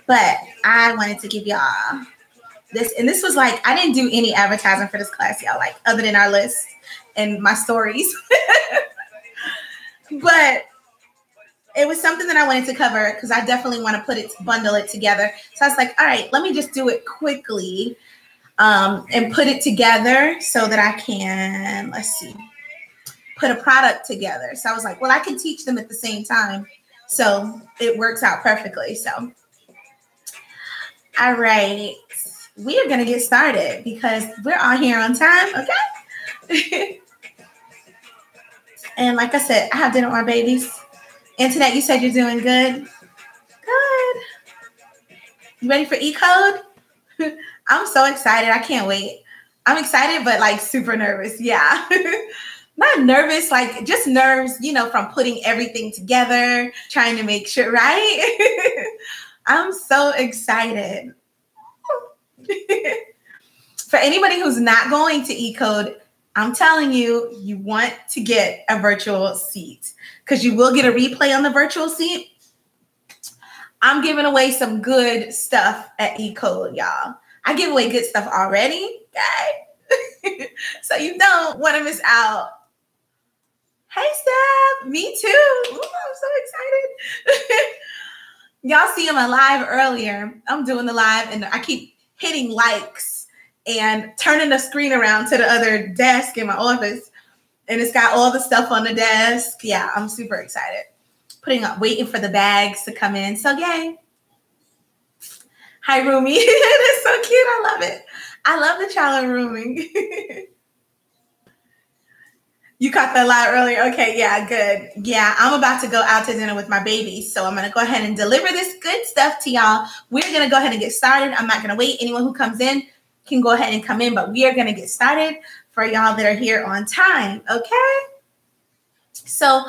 But I wanted to give y'all this. And this was like, I didn't do any advertising for this class, y'all, like other than our list and my stories. But it was something that I wanted to cover because I definitely want to bundle it together. So I was like, all right, let me just do it quickly and put it together so that I can, let's see, put a product together. So I was like, well, I can teach them at the same time. So it works out perfectly. So, all right, we are going to get started because we're all here on time. Okay. And like I said, I have dinner with my babies. Internet, you said you're doing good. Good. You ready for E-Code? I'm so excited. I can't wait. I'm excited, but like super nervous. Yeah. Not nervous, like just nerves, you know, from putting everything together, trying to make sure, right? I'm so excited. For anybody who's not going to E-Code, I'm telling you, you want to get a virtual seat because you will get a replay on the virtual seat. I'm giving away some good stuff at E-Code, y'all. I give away good stuff already, okay? So you don't want to miss out. Hey, Steph. Me too. Ooh, I'm so excited. Y'all see my live earlier. I'm doing the live and I keep hitting likes and turning the screen around to the other desk in my office. And it's got all the stuff on the desk. Yeah, I'm super excited. Waiting for the bags to come in. So yay. Hi, Rumi. It's so cute. I love it. I love the child rooming. You caught that live earlier? Okay, yeah, good. Yeah, I'm about to go out to dinner with my babies. So I'm going to go ahead and deliver this good stuff to y'all. We're going to go ahead and get started. I'm not going to wait. Anyone who comes in can go ahead and come in, but we are going to get started for y'all that are here on time, okay? So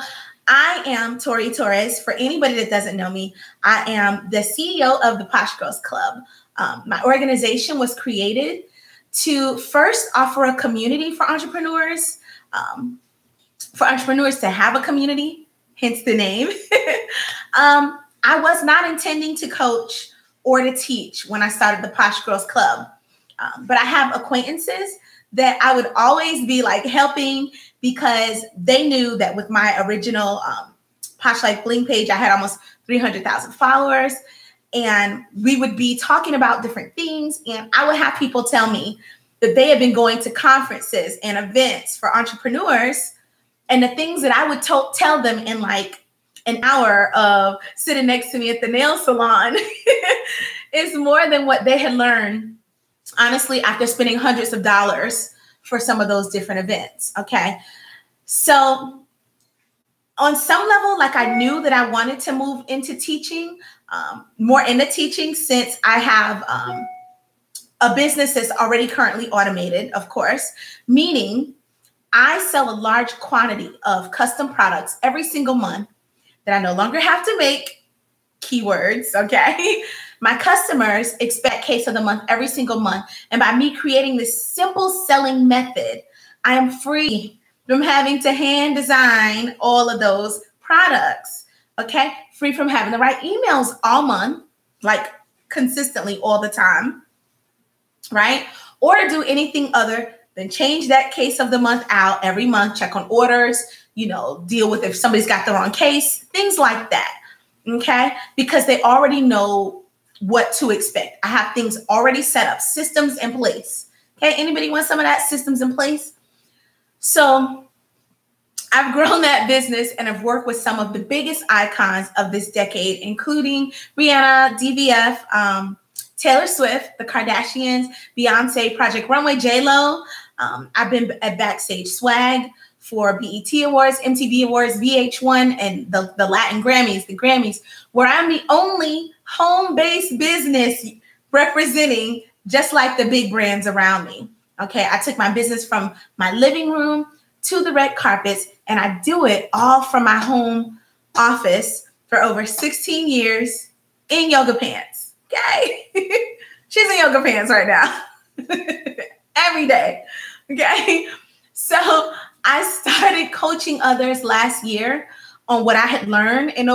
I am Tori Torres. For anybody that doesn't know me, I am the CEO of the Posh Girls Club. My organization was created to first offer a community for entrepreneurs to have a community, hence the name. I was not intending to coach or to teach when I started the Posh Girls Club, but I have acquaintances that I would always be like helping because they knew that with my original Posh Life Bling page, I had almost 300,000 followers, and we would be talking about different things, and I would have people tell me that they had been going to conferences and events for entrepreneurs, and the things that I would tell them in like an hour of sitting next to me at the nail salon is more than what they had learned, honestly, after spending hundreds of dollars for some of those different events, okay? So on some level, like I knew that I wanted to move into teaching, more into teaching since I have a business that's already currently automated, of course, meaning I sell a large quantity of custom products every single month that I no longer have to make, keywords, okay? My customers expect case of the month every single month. And by me creating this simple selling method, I am free from having to hand design all of those products, okay? Free from having to write emails all month, like consistently all the time, right? Or to do anything other than change that case of the month out every month, check on orders, you know, deal with if somebody's got the wrong case, things like that, okay? Because they already know what to expect. I have things already set up, systems in place, okay? Anybody want some of that systems in place? So I've grown that business and I've worked with some of the biggest icons of this decade, including Rihanna, DVF, Taylor Swift, the Kardashians, Beyonce, Project Runway, J-Lo. I've been at Backstage Swag for BET Awards, MTV Awards, VH1, and the Latin Grammys, the Grammys, where I'm the only home-based business representing just like the big brands around me. Okay, I took my business from my living room to the red carpets, and I do it all from my home office for over 16 years in yoga pants. Okay, she's in yoga pants right now every day. Okay, so I started coaching others last year on what I had learned in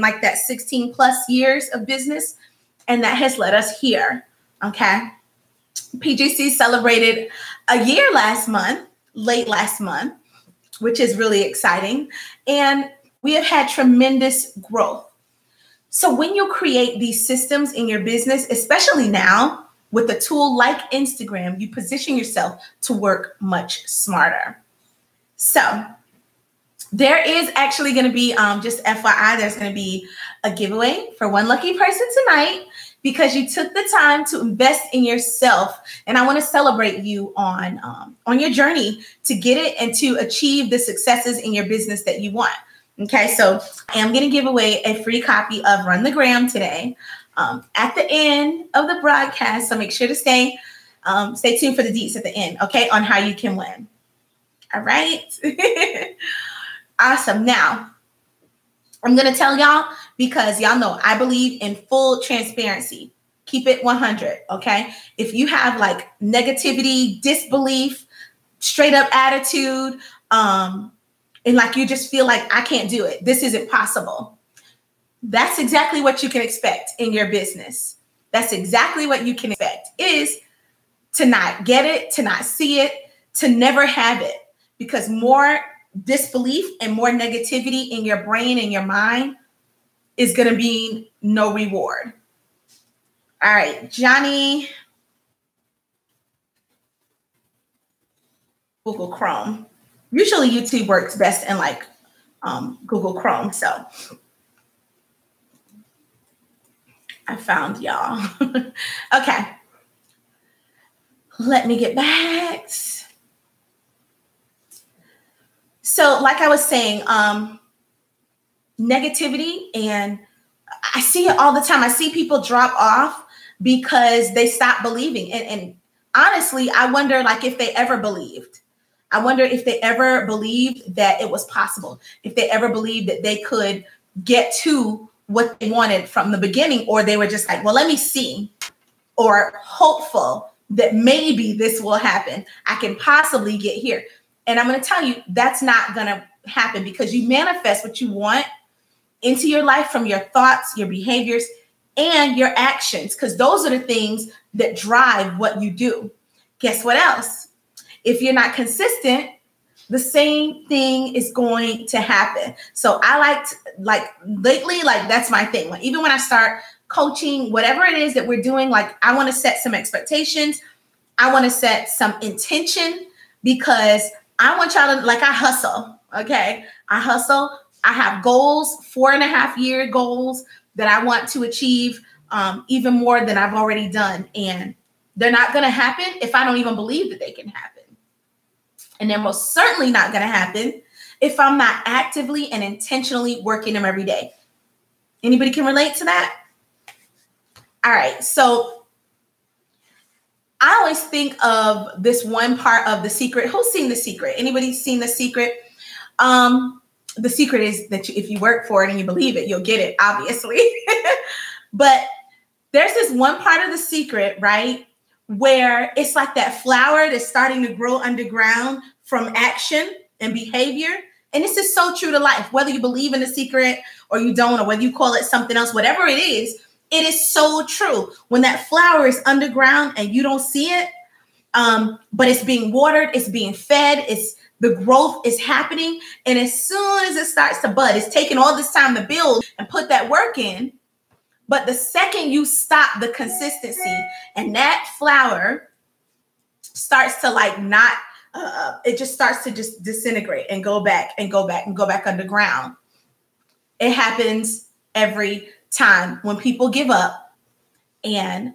like that 16 plus years of business. And that has led us here. Okay. PGC celebrated a year late last month, which is really exciting. And we have had tremendous growth. So when you create these systems in your business, especially now with a tool like Instagram, you position yourself to work much smarter. So there is actually going to be, just FYI, there's going to be a giveaway for one lucky person tonight because you took the time to invest in yourself. And I want to celebrate you on your journey to get it and to achieve the successes in your business that you want. Okay, so I am going to give away a free copy of Run the Gram today at the end of the broadcast. So make sure to stay tuned for the deets at the end, okay, on how you can win. All right. Awesome. Now, I'm going to tell y'all because y'all know I believe in full transparency. Keep it 100, okay? If you have like negativity, disbelief, straight up attitude, and like you just feel like I can't do it, this isn't possible, that's exactly what you can expect in your business. That's exactly what you can expect, is to not get it, to not see it, to never have it, because more disbelief and more negativity in your brain and your mind is going to be no reward. All right, Johnny, Google Chrome. Usually YouTube works best in like Google Chrome. So I found y'all. Okay. Let me get back. So like I was saying, negativity, and I see it all the time. I see people drop off because they stop believing. And honestly, I wonder like if they ever believed. I wonder if they ever believed that it was possible, if they ever believed that they could get to what they wanted from the beginning, or they were just like, well, let me see, or hopeful that maybe this will happen. I can possibly get here. And I'm going to tell you, that's not going to happen, because you manifest what you want into your life from your thoughts, your behaviors, and your actions, because those are the things that drive what you do. Guess what else? If you're not consistent, the same thing is going to happen. So I like lately, like that's my thing. Like even when I start coaching, whatever it is that we're doing, like I want to set some expectations. I want to set some intention, because I want y'all to, like, I hustle. Okay. I hustle. I have goals, 4.5-year goals that I want to achieve, even more than I've already done. And they're not going to happen if I don't even believe that they can happen. And they're most certainly not going to happen if I'm not actively and intentionally working them every day. Anybody can relate to that? All right. So I always think of this one part of The Secret. Who's seen The Secret? Anybody seen The Secret? The secret is that if you work for it and you believe it, you'll get it, obviously. But there's this one part of The Secret, right, where it's like that flower that's starting to grow underground from action and behavior. And this is so true to life, whether you believe in The Secret or you don't, or whether you call it something else, whatever it is so true. When that flower is underground and you don't see it, but it's being watered, it's being fed, the growth is happening. And as soon as it starts to bud, it's taking all this time to build and put that work in. But the second you stop the consistency and that flower starts to like not, it just starts to just disintegrate and go back and go back and go back underground. It happens every time when people give up and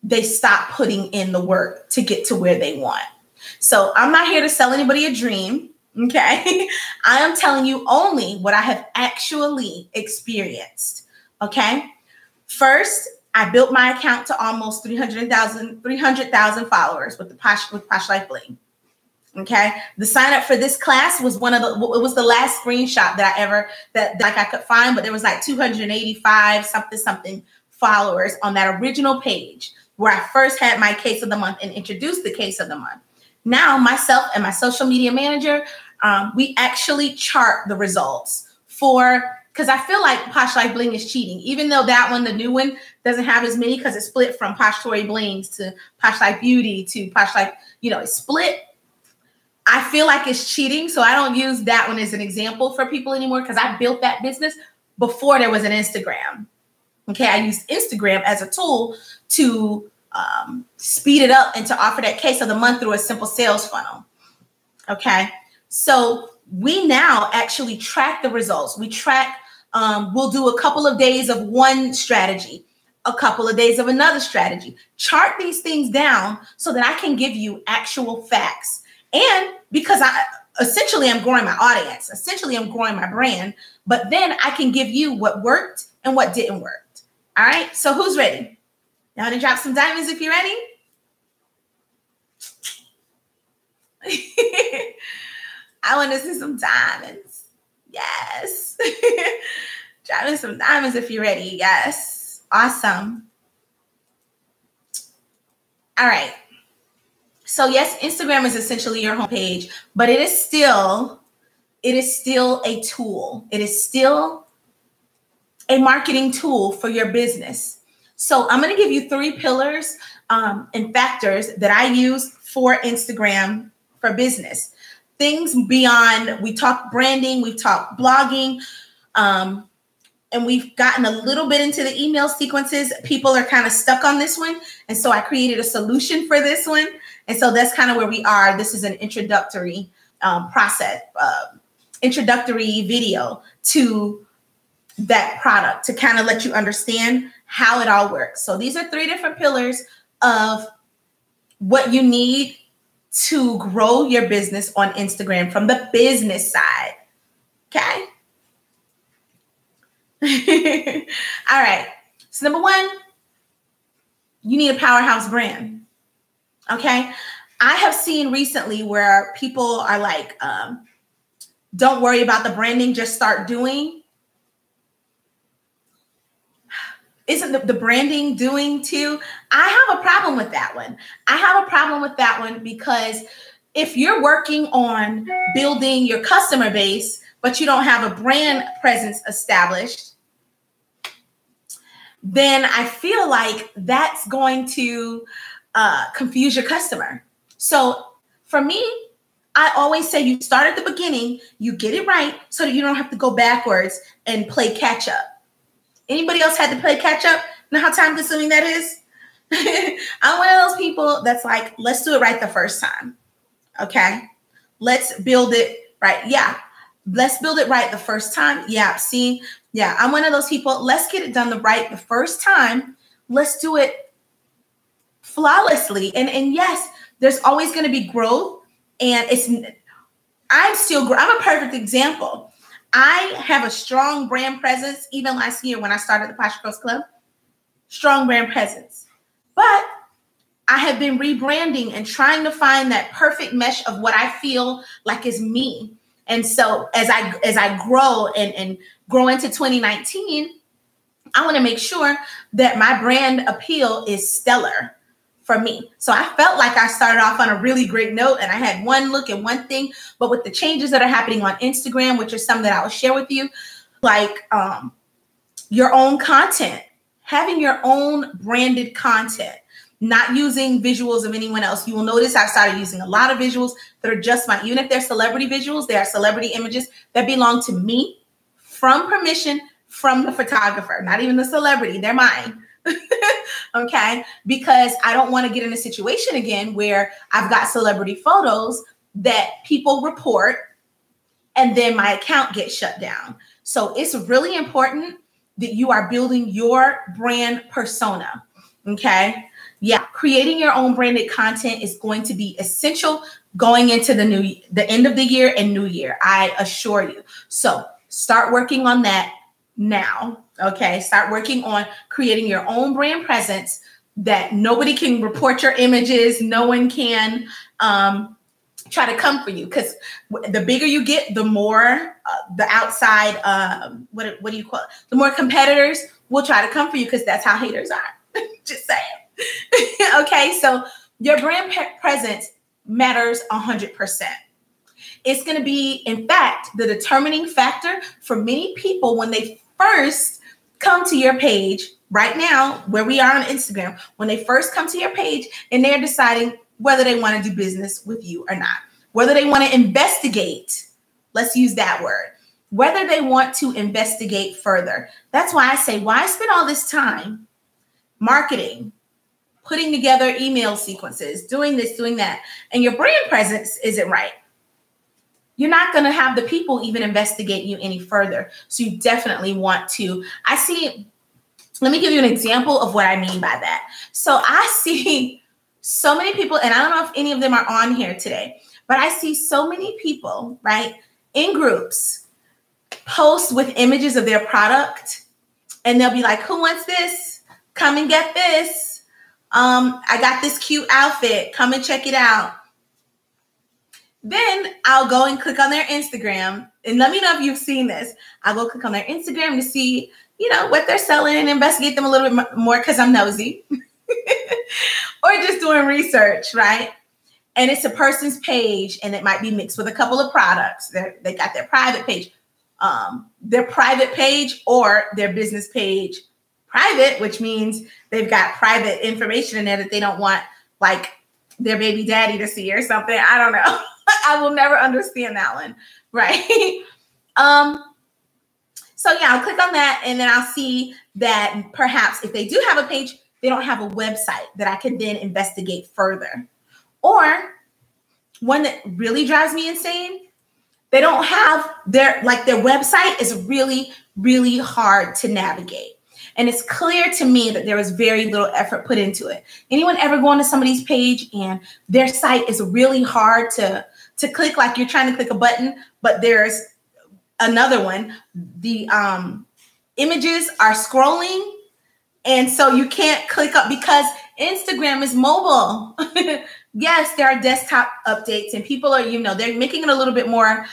they stop putting in the work to get to where they want. So I'm not here to sell anybody a dream, okay? I am telling you only what I have actually experienced, okay? First, I built my account to almost 300,000 followers with Posh Life Bling. Okay. The sign up for this class was it was the last screenshot that I could find, but there was like 285 something followers on that original page where I first had my case of the month and introduced the case of the month. Now myself and my social media manager, we actually chart the results because I feel like Posh Life Bling is cheating, even though that one, the new one, doesn't have as many because it's split from Posh Tory Blings to Posh Life Beauty to Posh Life, it's split. I feel like it's cheating, so I don't use that one as an example for people anymore because I built that business before there was an Instagram. Okay, I used Instagram as a tool to speed it up and to offer that case of the month through a simple sales funnel. Okay, so we now actually track the results. We track, we'll do a couple of days of one strategy, a couple of days of another strategy. Chart these things down so that I can give you actual facts. And because essentially I'm growing my audience, essentially I'm growing my brand, but then I can give you what worked and what didn't work. All right, so who's ready? Now to drop some diamonds if you're ready. I want to see some diamonds. Yes. Drop in some diamonds if you're ready. Yes. Awesome. All right. So yes, Instagram is essentially your homepage, but it is still a tool. It is still a marketing tool for your business. So I'm going to give you 3 pillars and factors that I use for Instagram for business. Things beyond, we talk branding, we've talked blogging, and we've gotten a little bit into the email sequences. People are kind of stuck on this one. And so I created a solution for this one. And so that's kind of where we are. This is an introductory process, introductory video to that product to kind of let you understand how it all works. So these are 3 different pillars of what you need to grow your business on Instagram from the business side. Okay. All right. So number 1, you need a powerhouse brand. Okay. I have seen recently where people are like, don't worry about the branding, just start doing. Isn't the branding doing too? I have a problem with that one. I have a problem with that one because if you're working on building your customer base, but you don't have a brand presence established, then I feel like that's going to confuse your customer. So for me, I always say you start at the beginning, you get it right so that you don't have to go backwards and play catch up. Anybody else had to play catch up? Know how time consuming that is? I'm one of those people that's like, let's do it right the first time. Okay. Let's build it right. Yeah. Let's build it right the first time. Yeah. See, yeah, I'm one of those people. Let's get it done the first time. Let's do it flawlessly. And yes, there's always going to be growth. And I'm a perfect example. I have a strong brand presence. Even last year when I started the Posh Girls Club, strong brand presence. But I have been rebranding and trying to find that perfect mesh of what I feel like is me. And so as I grow and grow into 2019, I want to make sure that my brand appeal is stellar for me. So I felt like I started off on a really great note and I had one look and one thing, but with the changes that are happening on Instagram, which are some that I will share with you, like your own content, having your own branded content, not using visuals of anyone else. You will notice I've started using a lot of visuals that are just mine. Even if they're celebrity visuals, they are celebrity images that belong to me from permission from the photographer, not even the celebrity, they're mine. Okay, because I don't want to get in a situation again where I've got celebrity photos that people report and then my account gets shut down. So it's really important that you are building your brand persona. Okay. Yeah. Creating your own branded content is going to be essential going into the end of the year and new year. I assure you. So start working on that now. Okay. Start working on creating your own brand presence that nobody can report your images. No one can try to come for you, because the bigger you get, the more the outside, what do you call it? The more competitors will try to come for you, because that's how haters are. Just saying. Okay. So your brand presence matters 100%. It's going to be, in fact, the determining factor for many people when they first come to your page right now, where we are on Instagram, when they first come to your page and they're deciding whether they want to do business with you or not, whether they want to investigate, let's use that word, whether they want to investigate further. That's why I say, why spend all this time marketing, putting together email sequences, doing this, doing that, and your brand presence isn't right? You're not going to have the people even investigate you any further. So you definitely want to, let me give you an example of what I mean by that. So I see so many people, and I don't know if any of them are on here today, but I see so many people, right, in groups post with images of their product, and they'll be like, who wants this? Come and get this. I got this cute outfit. Come and check it out. Then I'll go and click on their Instagram, and let me know if you've seen this. I'll go click on their Instagram to see, what they're selling and investigate them a little bit more because I'm nosy or just doing research, right? And it's a person's page, and it might be mixed with a couple of products. They got their private page or their business page private, which means they've got private information in there that they don't want like their baby daddy to see or something. I don't know. I will never understand that one, right? So yeah, I'll click on that, and then I'll see that perhaps if they do have a page, they don't have a website that I can then investigate further. Or one that really drives me insane, they don't have their website is really, really hard to navigate. And it's clear to me that there was very little effort put into it. Anyone ever go onto somebody's page and their site is really hard to click, like you're trying to click a button, but there's another one. The images are scrolling, and so you can't click up because Instagram is mobile. Yes, there are desktop updates, and people are, they're making it a little bit more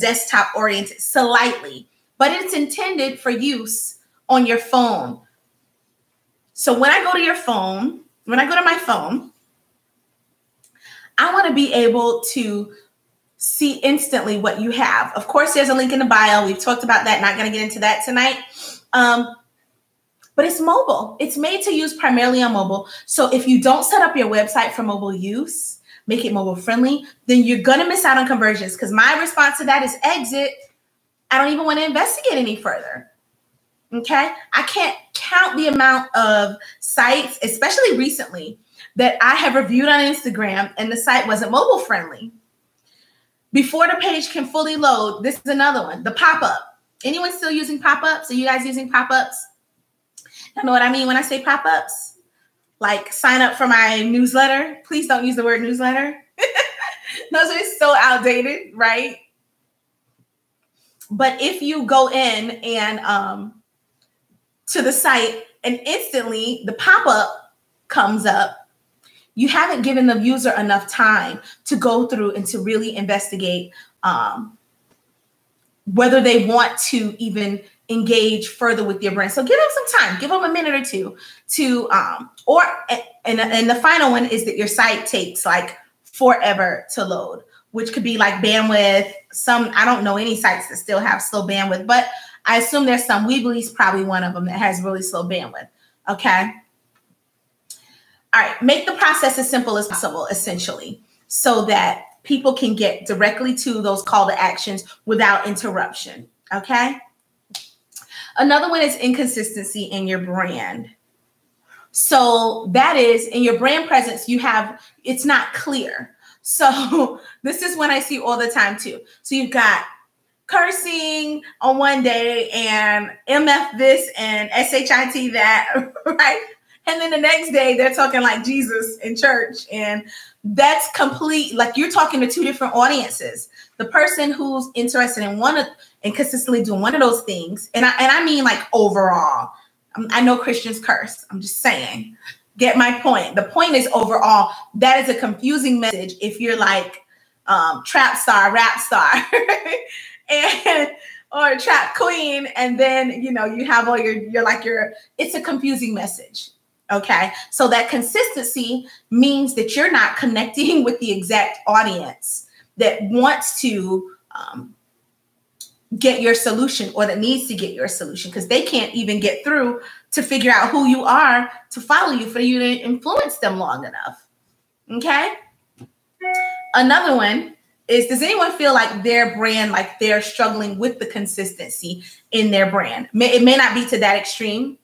desktop oriented slightly, but it's intended for use on your phone. So when I go to my phone, I want to be able to see instantly what you have. Of course, there's a link in the bio. We've talked about that. Not going to get into that tonight. But it's mobile. It's made to use primarily on mobile. So if you don't set up your website for mobile use, make it mobile friendly, then you're going to miss out on conversions. Because my response to that is exit. I don't even want to investigate any further. Okay? I can't count the amount of sites, especially recently, that I have reviewed on Instagram and the site wasn't mobile friendly. Before the page can fully load, this is another one, the pop-up. Anyone still using pop-ups? Are you guys using pop-ups? You know what I mean when I say pop-ups? Like sign up for my newsletter. Please don't use the word newsletter. Those are so outdated, right? But if you go in and to the site and instantly the pop-up comes up, you haven't given the user enough time to go through and to really investigate whether they want to even engage further with your brand. So give them some time, give them a minute or two to, and the final one is that your site takes like forever to load, which could be like bandwidth. I don't know any sites that still have slow bandwidth, but I assume there's some. Weebly's probably one of them that has really slow bandwidth. Okay. All right, make the process as simple as possible, essentially, so that people can get directly to those call to actions without interruption, okay? Another one is inconsistency in your brand. So that is, in your brand presence, it's not clear. So this is one I see all the time too. So you've got cursing on one day and MF this and SHIT that, right? And then the next day they're talking like Jesus in church. And that's complete, like you're talking to two different audiences. The person who's interested in and consistently doing one of those things. And I mean like overall, I know Christians curse. I'm just saying, get my point. The point is overall, that is a confusing message. If you're like trap star, rap star, or trap queen. And then, you have all it's a confusing message. Okay. So that consistency means that you're not connecting with the exact audience that wants to get your solution or that needs to get your solution, because they can't even get through to figure out who you are to follow you for you to influence them long enough. Okay. Another one is, does anyone feel like their brand, like they're struggling with the consistency in their brand? It may not be to that extreme,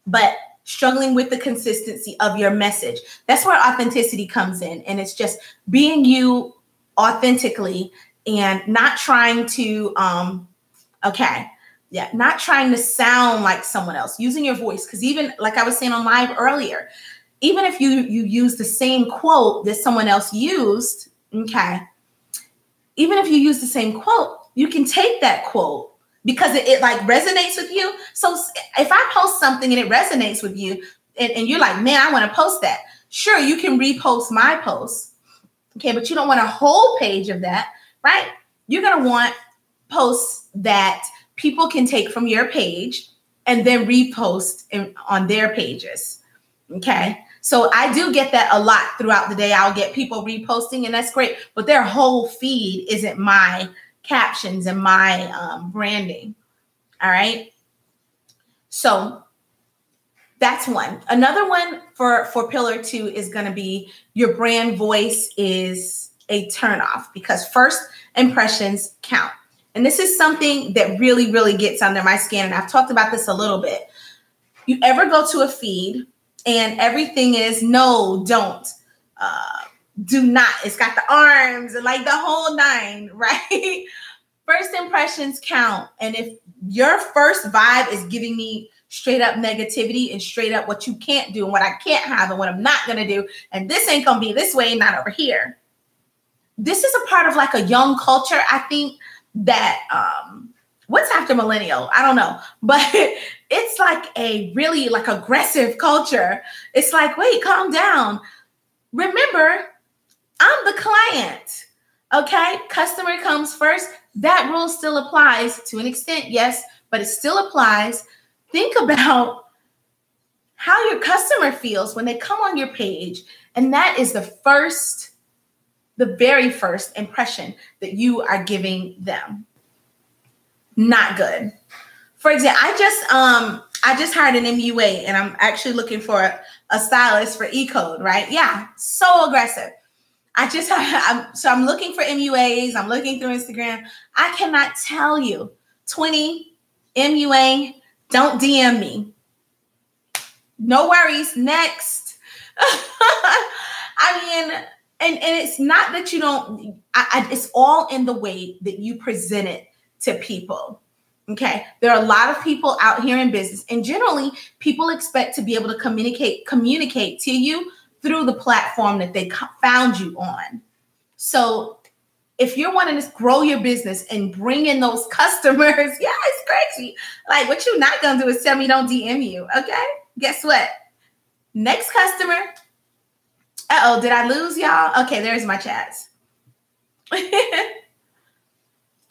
but struggling with the consistency of your message. That's where authenticity comes in. And it's just being you authentically and not trying to, not trying to sound like someone else, using your voice. Because even like I was saying on live earlier, even if you use the same quote that someone else used, okay, even if you use the same quote, you can take that quote because it like resonates with you. So if I post something and it resonates with you and you're like, man, I want to post that. Sure, you can repost my post. Okay, but you don't want a whole page of that, right? You're going to want posts that people can take from your page and then repost on their pages. Okay. So I do get that a lot throughout the day. I'll get people reposting, and that's great, but their whole feed isn't my captions and my branding. All right. So that's one. Another one for pillar 2 is going to be your brand voice is a turnoff, because first impressions count. And this is something that really, really gets under my skin. And I've talked about this a little bit. You ever go to a feed and everything is no, don't, do not. It's got the arms and like the whole 9, right? First impressions count. And if your first vibe is giving me straight up negativity and straight up what you can't do and what I can't have and what I'm not going to do, and this ain't going to be this way, not over here. This is a part of like a young culture, I think, that what's after millennial? I don't know, but it's like a really like aggressive culture. It's like, wait, calm down. Remember, I'm the client. Okay. Customer comes first. That rule still applies to an extent. Yes, but it still applies. Think about how your customer feels when they come on your page. And that is the very first impression that you are giving them. Not good. For example, I just hired an MUA, and I'm actually looking for a stylist for E-Code, right? Yeah, so aggressive. I'm looking for MUAs. I'm looking through Instagram. I cannot tell you, 20 MUA, don't DM me. No worries. Next. I mean, and it's not that you don't, it's all in the way that you present it to people. Okay. There are a lot of people out here in business, and generally people expect to be able to communicate to you through the platform that they found you on. So if you're wanting to grow your business and bring in those customers, yeah, it's crazy. Like, what you're not going to do is tell me don't DM you. Okay. Guess what? Next customer. Uh-oh, did I lose y'all? Okay, there's my chats.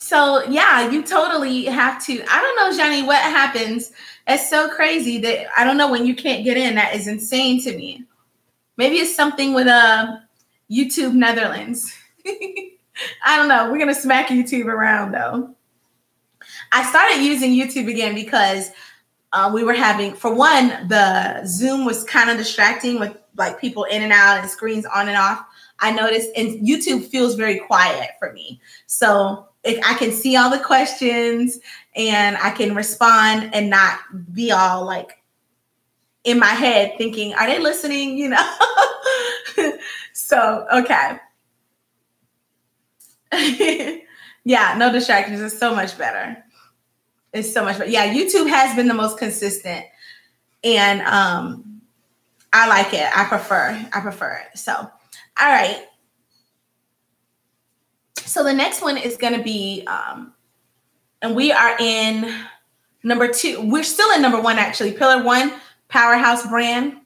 So yeah, you totally have to. I don't know, Johnny, what happens. It's so crazy that I don't know when you can't get in. That is insane to me. Maybe it's something with YouTube Netherlands. I don't know. We're going to smack YouTube around though. I started using YouTube again because we were having, for one, the Zoom was kind of distracting with like people in and out and screens on and off. I noticed, and YouTube feels very quiet for me. So if I can see all the questions and I can respond and not be all like in my head thinking, are they listening? You know? So, okay. Yeah, no distractions. It's so much better. It's so much better. Yeah, YouTube has been the most consistent, and I like it. I prefer it. So, all right. So the next one is going to be, and we are in number 2. We're still in number 1, actually. Pillar 1, Powerhouse brand.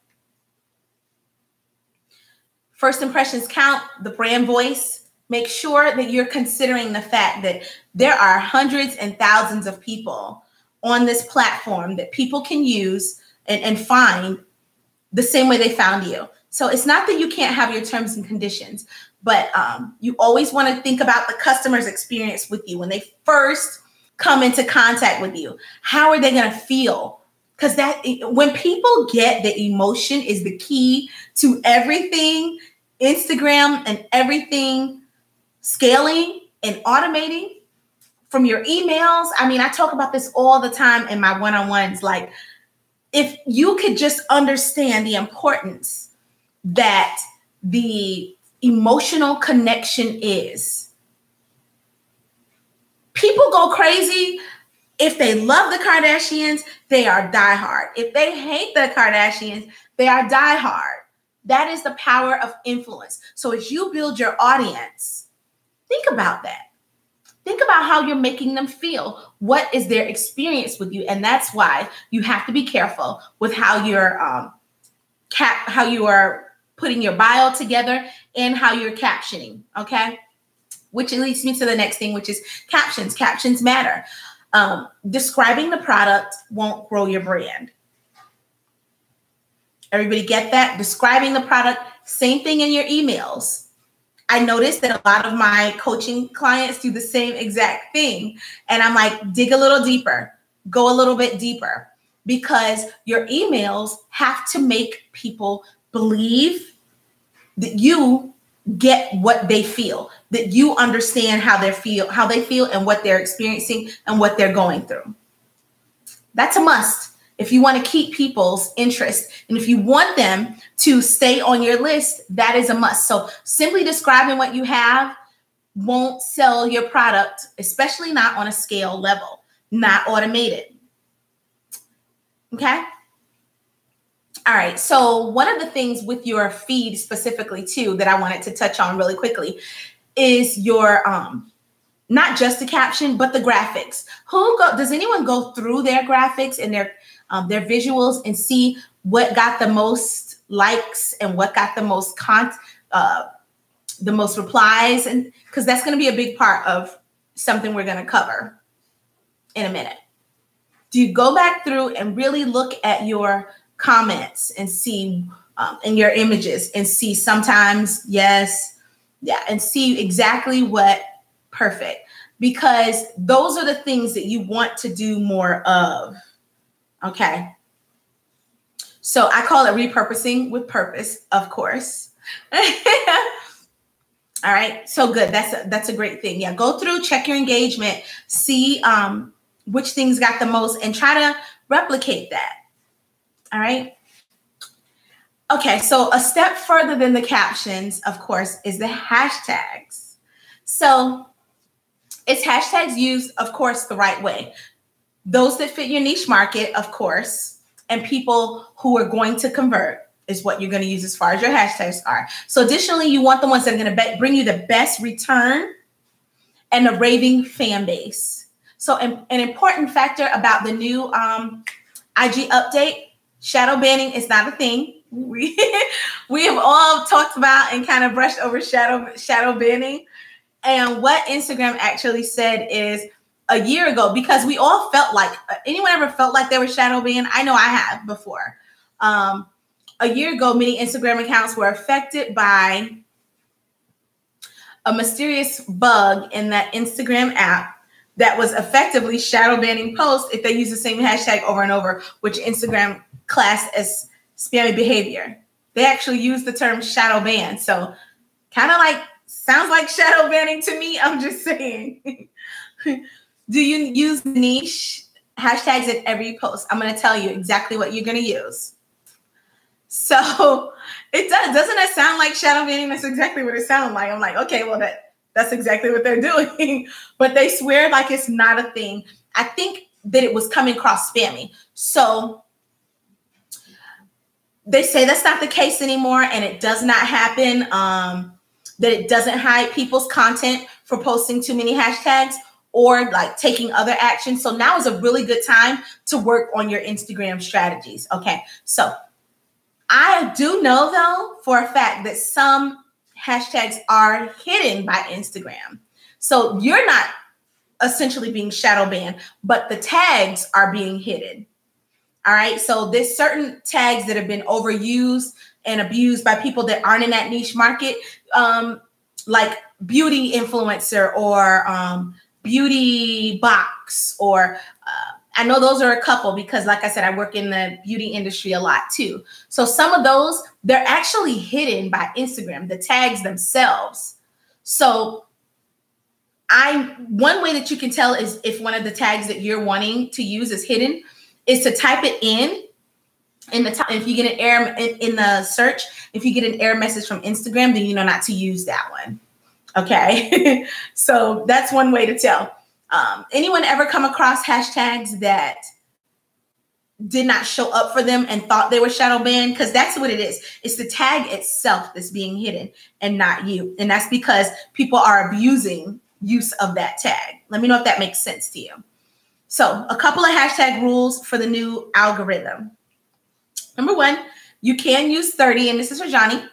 First impressions count, the brand voice. Make sure that you're considering the fact that there are hundreds and thousands of people on this platform that people can use and find the same way they found you. So it's not that you can't have your terms and conditions, but you always want to think about the customer's experience with you when they first come into contact with you. How are they going to feel? Because when people get that emotion is the key to everything, Instagram and everything scaling and automating from your emails. I mean, I talk about this all the time in my one-on-ones. Like, if you could just understand the importance that the emotional connection is. People go crazy. If they love the Kardashians, they are diehard. If they hate the Kardashians, they are diehard. That is the power of influence. So as you build your audience, think about that. Think about how you're making them feel. What is their experience with you? And that's why you have to be careful with how you're how you are putting your bio together and how you're captioning. Okay, which leads me to the next thing, which is captions. Captions matter. Describing the product won't grow your brand. Everybody get that? Describing the product, same thing in your emails. I noticed that a lot of my coaching clients do the same exact thing. And I'm like, dig a little deeper, go a little bit deeper, because your emails have to make people believe that you get what they feel, that you understand how they feel and what they're experiencing and what they're going through. That's a must if you want to keep people's interest. And if you want them to stay on your list, that is a must. So simply describing what you have won't sell your product, especially not on a scale level, not automated. Okay. All right. So one of the things with your feed specifically too, that I wanted to touch on really quickly is your, not just the caption, but the graphics. Does anyone go through their graphics and their visuals and see what got the most likes and what got the most replies? And because that's going to be a big part of something we're going to cover in a minute. Do you go back through and really look at your comments and see in your images and see sometimes yes, yeah, and see exactly what perfect, because those are the things that you want to do more of. Okay. So I call it repurposing with purpose, of course. All right. So good. That's a great thing. Yeah. Go through, check your engagement, see which things got the most, and try to replicate that. All right. Okay. So a step further than the captions, of course, is the hashtags. So it's hashtags used, of course, the right way. Those that fit your niche market, of course, and people who are going to convert is what you're going to use as far as your hashtags are. So additionally, you want the ones that are going to bring you the best return and a raving fan base. So an important factor about the new IG update, shadow banning is not a thing. We have all talked about and kind of brushed over shadow banning. And what Instagram actually said is, a year ago, because we all felt like, anyone ever felt like they were shadow banned? I know I have before. A year ago, many Instagram accounts were affected by a mysterious bug in that Instagram app that was effectively shadow banning posts if they use the same hashtag over and over, which Instagram classed as spammy behavior. They actually use the term shadow ban. So kind of like, sounds like shadow banning to me. I'm just saying. Do you use niche hashtags in every post? I'm going to tell you exactly what you're going to use. So it does. Doesn't that sound like shadow banning? That's exactly what it sounds like. I'm like, okay, well, that's exactly what they're doing. But they swear like it's not a thing. I think that it was coming across spammy. So they say that's not the case anymore, and it does not happen. That it doesn't hide people's content for posting too many hashtags or like taking other actions. So now is a really good time to work on your Instagram strategies. Okay. So I do know though, for a fact that some hashtags are hidden by Instagram. So you're not essentially being shadow banned, but the tags are being hidden. All right. So there's certain tags that have been overused and abused by people that aren't in that niche market, like beauty influencer or beauty box, or I know those are a couple because, like I said, I work in the beauty industry a lot too. So some of those, they're actually hidden by Instagram, the tags themselves. So one way that you can tell is if one of the tags that you're wanting to use is hidden is to type it in the top. If you get an error in the search, if you get an error message from Instagram, then you know not to use that one. Okay. So that's one way to tell. Anyone ever come across hashtags that did not show up for them and thought they were shadow banned? Because that's what it is. It's the tag itself that's being hidden and not you. And that's because people are abusing use of that tag. Let me know if that makes sense to you. So a couple of hashtag rules for the new algorithm. Number one, you can use 30, and this is for Johnny.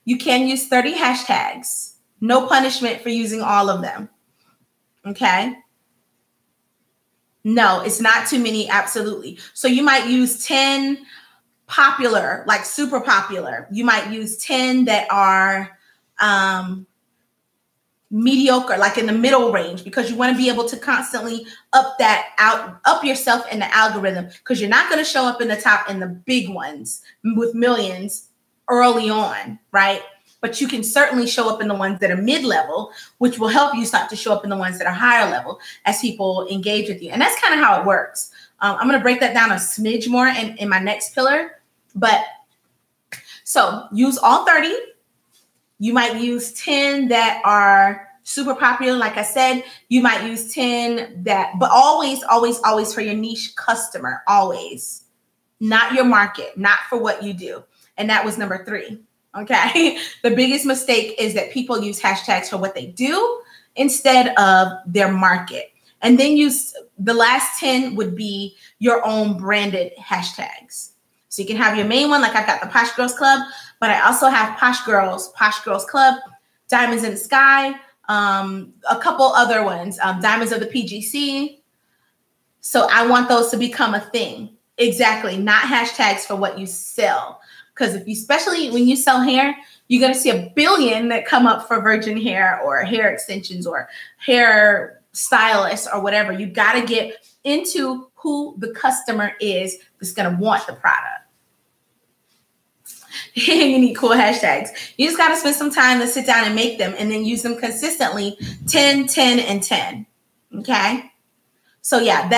You can use 30 hashtags. No punishment for using all of them. Okay. No, it's not too many. Absolutely. So you might use 10 popular, like super popular. You might use 10 that are mediocre, like in the middle range, because you want to be able to constantly up yourself in the algorithm, because you're not going to show up in the top in the big ones with millions early on, right? But you can certainly show up in the ones that are mid-level, which will help you start to show up in the ones that are higher level as people engage with you. And that's kind of how it works. I'm going to break that down a smidge more in my next pillar. But so use all 30. You might use 10 that are super popular. Like I said, you might use 10 that, but always, always, always for your niche customer, always. Not your market, not for what you do. And that was number 3. Okay. The biggest mistake is that people use hashtags for what they do instead of their market. And then the last 10 would be your own branded hashtags. So you can have your main one, like I've got the Posh Girls Club, but I also have Posh Girls Club, Diamonds in the Sky, a couple other ones, Diamonds of the PGC. So I want those to become a thing. Exactly. Not hashtags for what you sell. Because especially when you sell hair, you're going to see a billion that come up for virgin hair or hair extensions or hair stylists or whatever. You got to get into who the customer is that's going to want the product. You need cool hashtags. You just got to spend some time to sit down and make them and then use them consistently 10, 10, and 10. Okay. So yeah,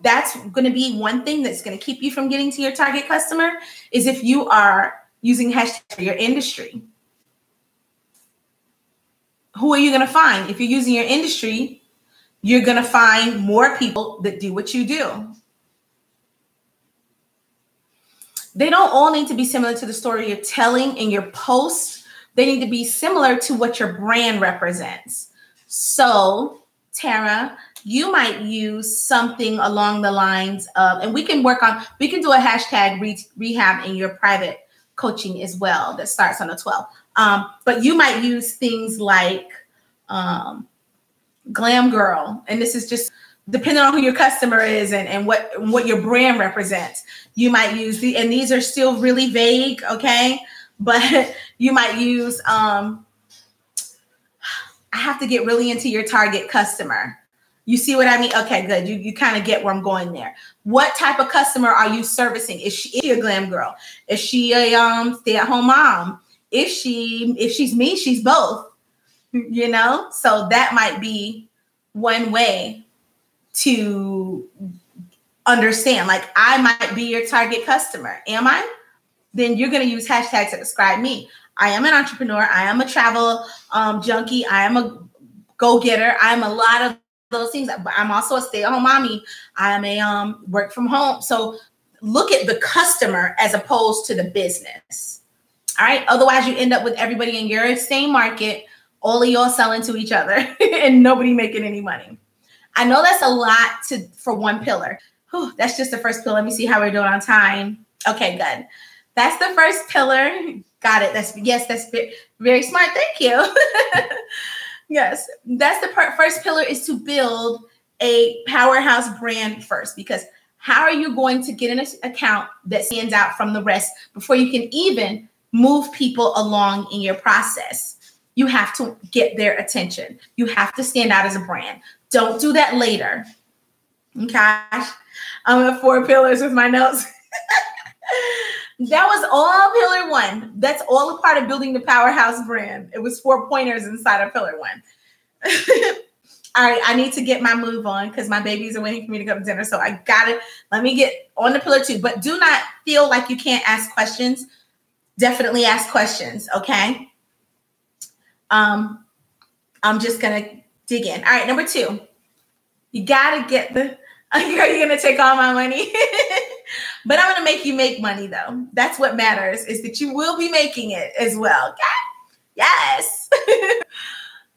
that's going to be one thing that's going to keep you from getting to your target customer is if you are using hashtags for your industry. Who are you going to find? If you're using your industry, you're going to find more people that do what you do. They don't all need to be similar to the story you're telling in your posts. They need to be similar to what your brand represents. So, Tara, you might use something along the lines of, and we can do a hashtag rehab in your private coaching as well that starts on the 12th. But you might use things like Glam Girl. And this is just depending on who your customer is and what your brand represents. You might use and these are still really vague, okay? But you might use, I have to get really into your target customer. You see what I mean? Okay, good. You kind of get where I'm going there. What type of customer are you servicing? Is she a glam girl? Is she a stay-at-home mom? If she's me, she's both. You know? So that might be one way to understand. Like, I might be your target customer. Am I? Then you're going to use hashtags that describe me. I am an entrepreneur. I am a travel junkie. I am a go-getter. I am a lot of those things. But I'm also a stay-at-home mommy. I am a work from home. So look at the customer as opposed to the business. All right. Otherwise, you end up with everybody in your same market, all of y'all selling to each other and nobody making any money. I know that's a lot for one pillar. Whew, that's just the first pillar. Let me see how we're doing on time. Okay, good. That's the first pillar. Got it. That's very smart. Thank you. Yes, that's the first pillar, is to build a powerhouse brand first, because How are you going to get an account that stands out from the rest before you can even move people along in your process? You have to get their attention. You have to stand out as a brand. Don't do that later. Okay. I'm at 4 pillars with my notes. That was all pillar 1. That's all a part of building the Powerhouse brand. It was 4 pointers inside of pillar 1. All right, I need to get my move on because my babies are waiting for me to go to dinner. So I got it. Let me get on to pillar 2. But do not feel like you can't ask questions. Definitely ask questions, okay? I'm just going to dig in. All right, number 2. You got to get the, are you going to take all my money? But I'm going to make you make money, though. That's what matters, is that you will be making it as well. Okay? Yes.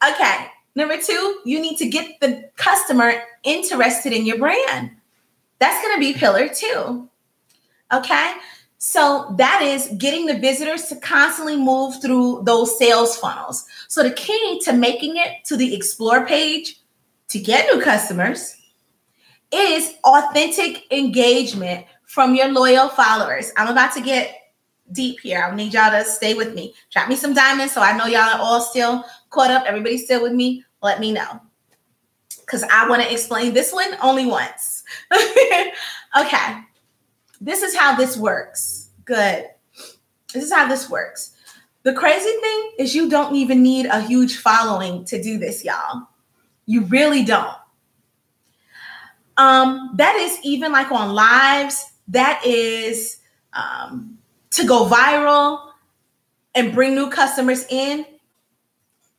Okay. Number 2, you need to get the customer interested in your brand. That's going to be pillar 2. Okay. So that is getting the visitors to constantly move through those sales funnels. So the key to making it to the explore page to get new customers is authentic engagement from your loyal followers. I'm about to get deep here. I need y'all to stay with me. Drop me some diamonds so I know y'all are all still caught up. Everybody's still with me. Let me know. Because I want to explain this one only once. Okay. This is how this works. Good. This is how this works. The crazy thing is you don't even need a huge following to do this, y'all. You really don't. That is even like on lives. That is to go viral and bring new customers in.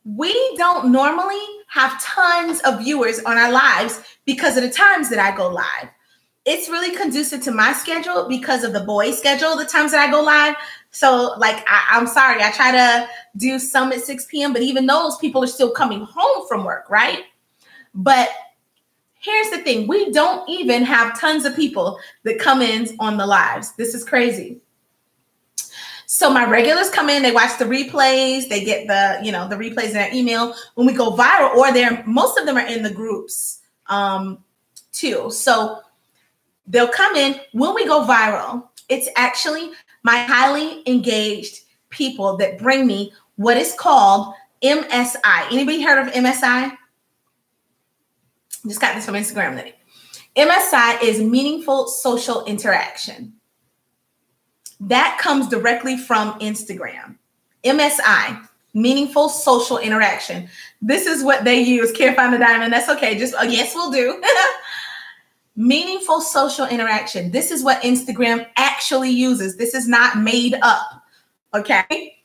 We don't normally have tons of viewers on our lives because of the times that I go live. It's really conducive to my schedule because of the boys' schedule, the times that I go live. So like, I'm sorry, I try to do some at 6 p.m., but even those people are still coming home from work, right? But here's the thing. We don't even have tons of people that come in on the lives. This is crazy. So my regulars come in, they watch the replays, they get the, the replays in their email. When we go viral, or most of them are in the groups too. So they'll come in. When we go viral, it's actually my highly engaged people that bring me what is called MSI. Anybody heard of MSI? Just got this from Instagram today. MSI is meaningful social interaction. That comes directly from Instagram. MSI, meaningful social interaction. This is what they use. Can't find the diamond. That's okay. Just, yes, we'll do. Meaningful social interaction. This is what Instagram actually uses. This is not made up. Okay.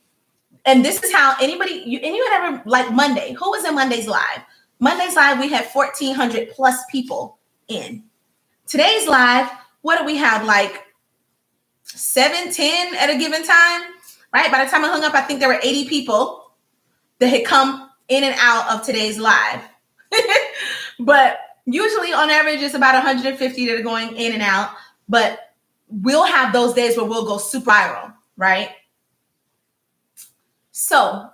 And this is how anyone ever, like Monday, who was in Monday's live? Monday's live, we had 1,400 plus people in. Today's live, what do we have? Like 7, 10 at a given time, right? By the time I hung up, I think there were 80 people that had come in and out of today's live. But usually on average, it's about 150 that are going in and out. But we'll have those days where we'll go super viral, right? So,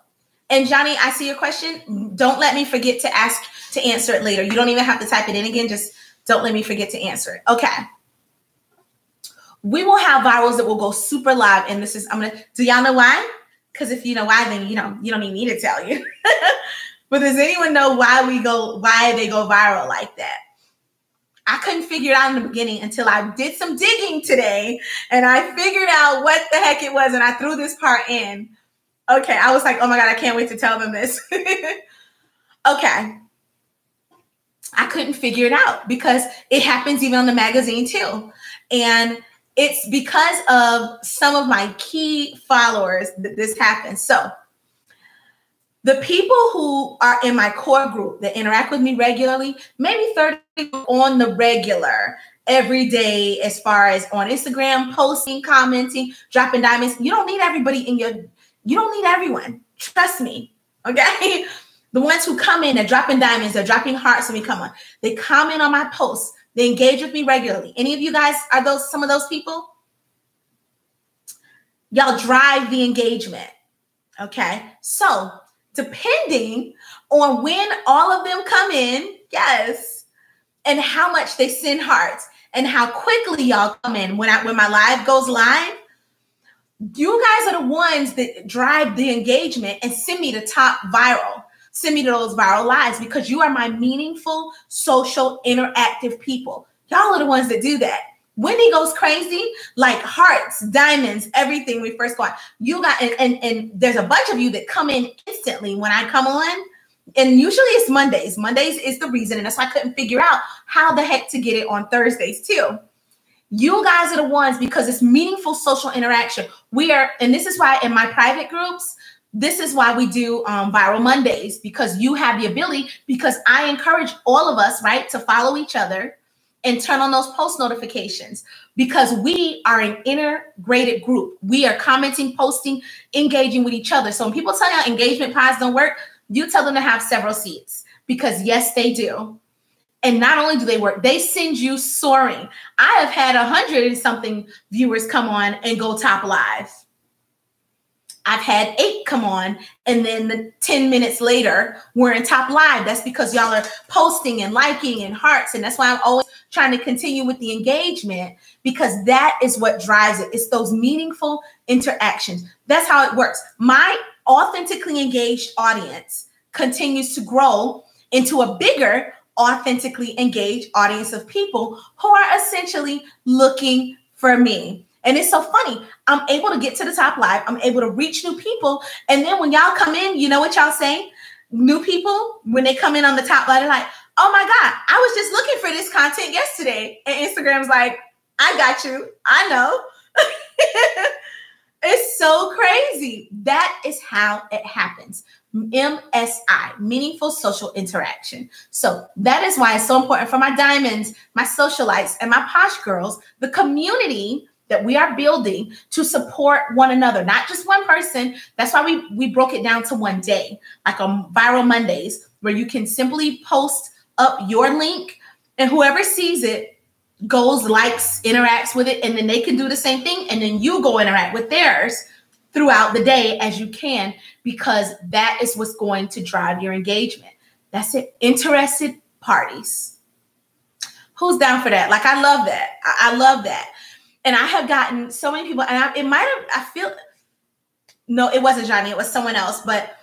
and Johnny, I see your question. Don't let me forget to answer it later. You don't even have to type it in again. Just don't let me forget to answer it. Okay. We will have virals that will go super live. And this is, do y'all know why? Because if you know why, then you don't need me to tell you. But does anyone know why they go viral like that? I couldn't figure it out in the beginning until I did some digging today. And I figured out what the heck it was. And I threw this part in. Okay, I was like, oh my God, I can't wait to tell them this. Okay. I couldn't figure it out because it happens even on the magazine too. And it's because of some of my key followers that this happens. So the people who are in my core group that interact with me regularly, maybe 30 on the regular every day, as far as on Instagram, posting, commenting, dropping diamonds. You don't need everybody you don't need everyone. Trust me. Okay. The ones who come in, they're dropping diamonds, they're dropping hearts when we come on. They comment on my posts. They engage with me regularly. Any of you guys are some of those people? Y'all drive the engagement. Okay. So depending on when all of them come in, yes, and how much they send hearts and how quickly y'all come in. When my live goes live, you guys are the ones that drive the engagement and send me to top viral. Send me to those viral lives because you are my meaningful, social, interactive people. Y'all are the ones that do that. Wendy goes crazy, like hearts, diamonds, everything we first go on. You got, and there's a bunch of you that come in instantly when I come on. And usually it's Mondays. Mondays is the reason. And that's why I couldn't figure out how the heck to get it on Thursdays too. You guys are the ones, because it's meaningful social interaction. We are, and this is why in my private groups, this is why we do Viral Mondays, because you have the ability, because I encourage all of us, right, to follow each other and turn on those post notifications, because we are an integrated group. We are commenting, posting, engaging with each other. So when people tell you engagement pods don't work, you tell them to have several seats, because yes, they do. And not only do they work, they send you soaring. I have had 100 and something viewers come on and go top live. I've had 8 come on, and then 10 minutes later, we're in top live. That's because y'all are posting and liking and hearts. And that's why I'm always trying to continue with the engagement, because that is what drives it. It's those meaningful interactions. That's how it works. My authentically engaged audience continues to grow into a bigger, authentically engaged audience of people who are essentially looking for me. And it's so funny. I'm able to get to the top live. I'm able to reach new people. And then when y'all come in, you know what y'all say? New people, when they come in on the top live, they're like, oh my God, I was just looking for this content yesterday. And Instagram's like, I got you. I know. It's so crazy. That is how it happens. MSI, meaningful social interaction. So that is why it's so important for my diamonds, my socialites, and my posh girls, the community that we are building to support one another, not just one person. That's why we broke it down to one day, like on Viral Mondays, where you can simply post up your link and whoever sees it goes, likes, interacts with it, and then they can do the same thing. And then you go interact with theirs throughout the day as you can, because that is what's going to drive your engagement. That's it. Interested parties. Who's down for that? Like, I love that. I love that. And I have gotten so many people, and no, it wasn't Johnny, it was someone else, but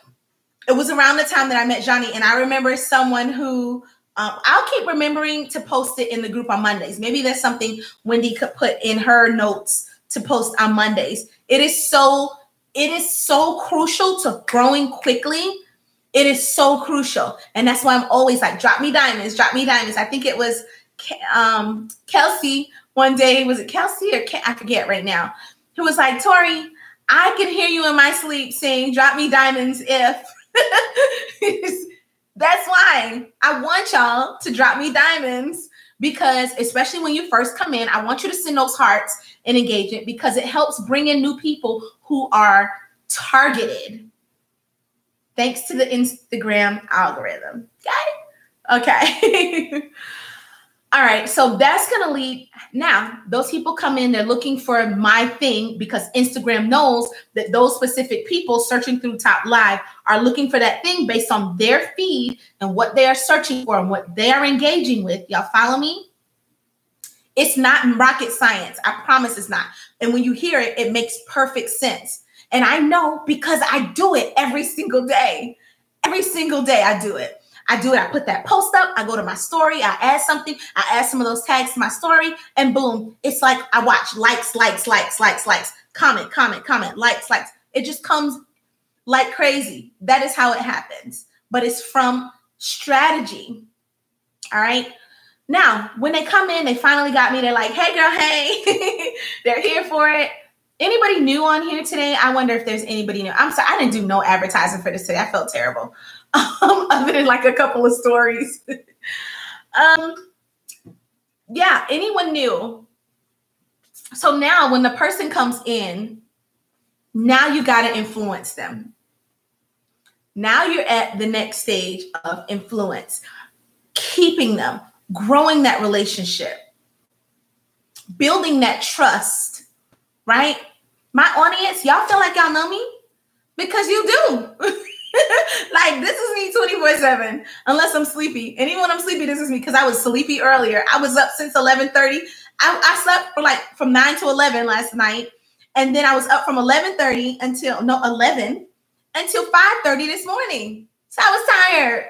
it was around the time that I met Johnny. And I remember someone who, I'll keep remembering to post it in the group on Mondays. Maybe that's something Wendy could put in her notes to post on Mondays. It is so crucial to growing quickly. It is so crucial. And that's why I'm always like, drop me diamonds, drop me diamonds. I think it was Kelsey. One day, was it Kelsey or I forget right now, who was like, Tori, I can hear you in my sleep saying, drop me diamonds if. That's why I want y'all to drop me diamonds, because especially when you first come in, I want you to send those hearts and engagement, because it helps bring in new people who are targeted. Thanks to the Instagram algorithm. Got it? Okay. All right, so that's going to lead. Now, those people come in, they're looking for my thing, because Instagram knows that those specific people searching through Top Live are looking for that thing based on their feed and what they are searching for and what they are engaging with. Y'all follow me? It's not rocket science. I promise it's not. And when you hear it, it makes perfect sense. And I know, because I do it every single day. Every single day I do it. I put that post up, I go to my story, I add something, I add some of those tags to my story, and boom, it's like I watch likes, comment, likes. It just comes like crazy. That is how it happens. But it's from strategy. All right. Now, when they come in, they finally got me. They're like, hey, girl, hey. They're here for it. Anybody new on here today? I wonder if there's anybody new. I'm sorry, I didn't do no advertising for this today. I felt terrible. Other than like a couple of stories. Yeah, anyone new? So now when the person comes in, now you got to influence them. Now you're at the next stage of influence, keeping them, growing that relationship, building that trust, right? My audience, y'all feel like y'all know me? Because you do. Like, this is me 24/7, unless I'm sleepy. And even when I'm sleepy, this is me, because I was sleepy earlier. I was up since 11:30. I slept for like from 9 to 11 last night. And then I was up from 11:30 11 until 5:30 this morning. So I was tired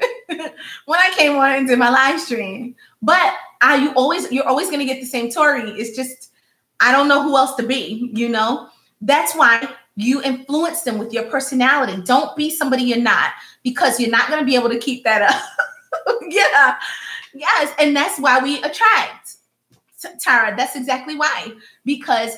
when I came on and did my live stream. But you're always going to get the same Tori. It's just, I don't know who else to be, you know? That's why you influence them with your personality. Don't be somebody you're not, because you're not going to be able to keep that up. Yeah. Yes. And that's why we attract. Tara, that's exactly why. Because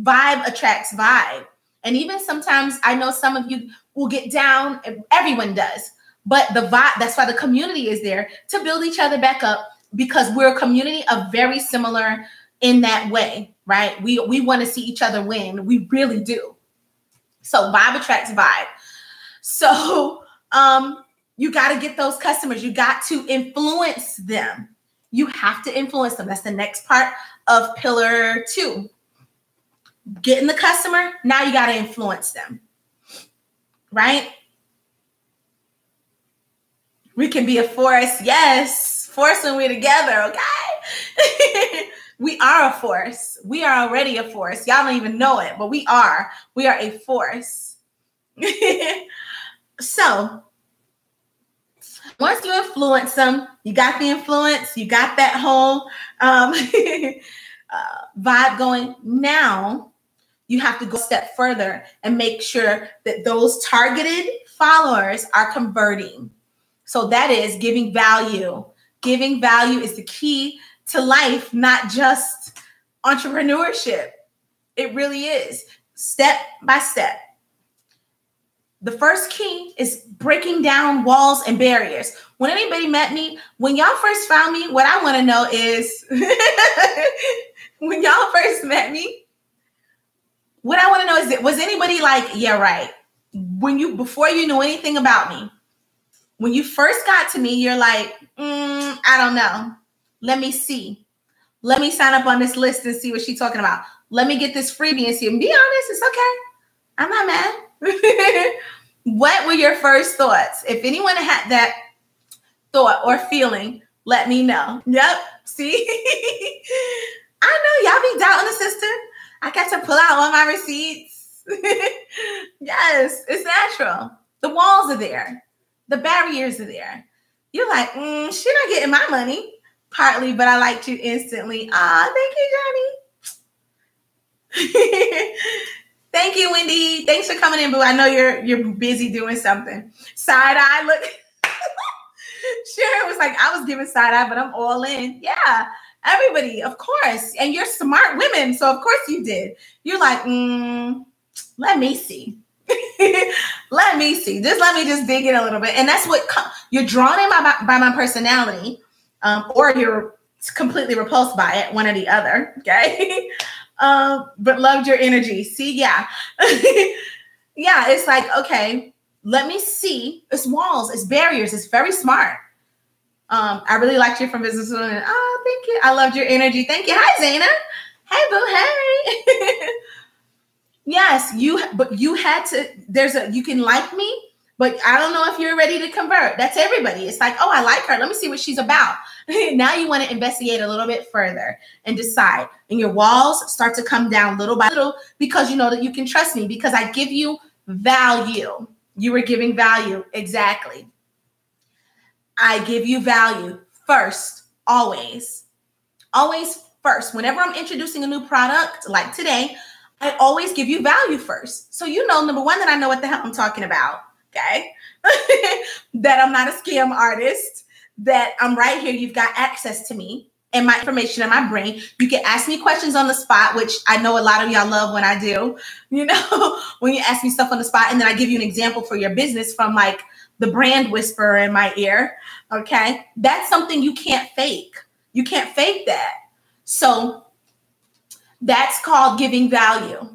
vibe attracts vibe. And even sometimes I know some of you will get down. Everyone does. But the vibe, that's why the community is there to build each other back up, because we're a community of very similar in that way, right? We want to see each other win. We really do. So vibe attracts vibe. So you got to get those customers. You got to influence them. You have to influence them. That's the next part of pillar 2. Getting the customer. Now you got to influence them, right? We can be a force. Yes. Force when we're together. Okay. We are a force. We are already a force. Y'all don't even know it, but we are. We are a force. So once you influence them, you got the influence, you got that whole vibe going. Now you have to go a step further and make sure that those targeted followers are converting. So that is giving value. Giving value is the key to life, not just entrepreneurship. It really is. Step by step. The first key is breaking down walls and barriers. When anybody met me, when y'all first found me, what I want to know is, when y'all first met me, what I want to know is, was anybody like, yeah, right? Before you knew anything about me, when you first got to me, you're like, I don't know. Let me see. Let me sign up on this list and see what she's talking about. Let me get this freebie and see. And be honest, it's okay. I'm not mad. What were your first thoughts? If anyone had that thought or feeling, let me know. Yep. See? I know y'all be doubting the sister. I got to pull out all my receipts. Yes, it's natural. The walls are there. The barriers are there. You're like, she's not getting my money. Partly, but I liked you instantly. Thank you, Johnny. Thank you, Wendy. Thanks for coming in, boo. I know you're busy doing something. Side eye, look. Sharon was like, I was giving side eye, but I'm all in. Yeah, everybody, of course. And you're smart women, so of course you did. You're like, let me see. Let me see. Let me dig in a little bit. And that's what you're drawn in by my personality, or you're completely repulsed by it, one or the other. Okay. But loved your energy. See, yeah. Yeah, it's like, okay, let me see. It's walls, it's barriers. It's very smart. I really liked you from Business Women. Oh, thank you. I loved your energy. Thank you. Hi, Zaina. Hey, boo. Hey. Yes, you had to, you can like me, but I don't know if you're ready to convert. That's everybody. It's like, oh, I like her. Let me see what she's about. Now you want to investigate a little bit further and decide. And your walls start to come down little by little, because you know that you can trust me, because I give you value. You were giving value. Exactly. I give you value first, always. Always first. Whenever I'm introducing a new product, like today, I always give you value first. So you know, number one, that I know what the hell I'm talking about, okay? That I'm not a scam artist, that I'm right here. You've got access to me and my information in my brain. You can ask me questions on the spot, which I know a lot of y'all love when I do, you know, when you ask me stuff on the spot, and then I give you an example for your business from like the brand whisperer in my ear, okay? That's something you can't fake. You can't fake that. So that's called giving value.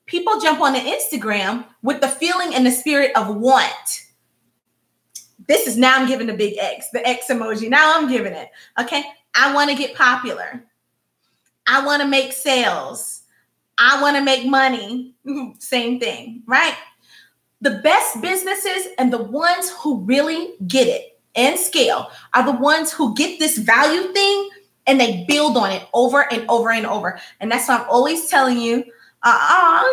People jump on the Instagram with the feeling and the spirit of want. This is, now I'm giving the big X, the X emoji. Now I'm giving it. Okay. I want to get popular. I want to make sales. I want to make money. Same thing, right? The best businesses and the ones who really get it and scale are the ones who get this value thing and they build on it over and over and over. And that's why I'm always telling you,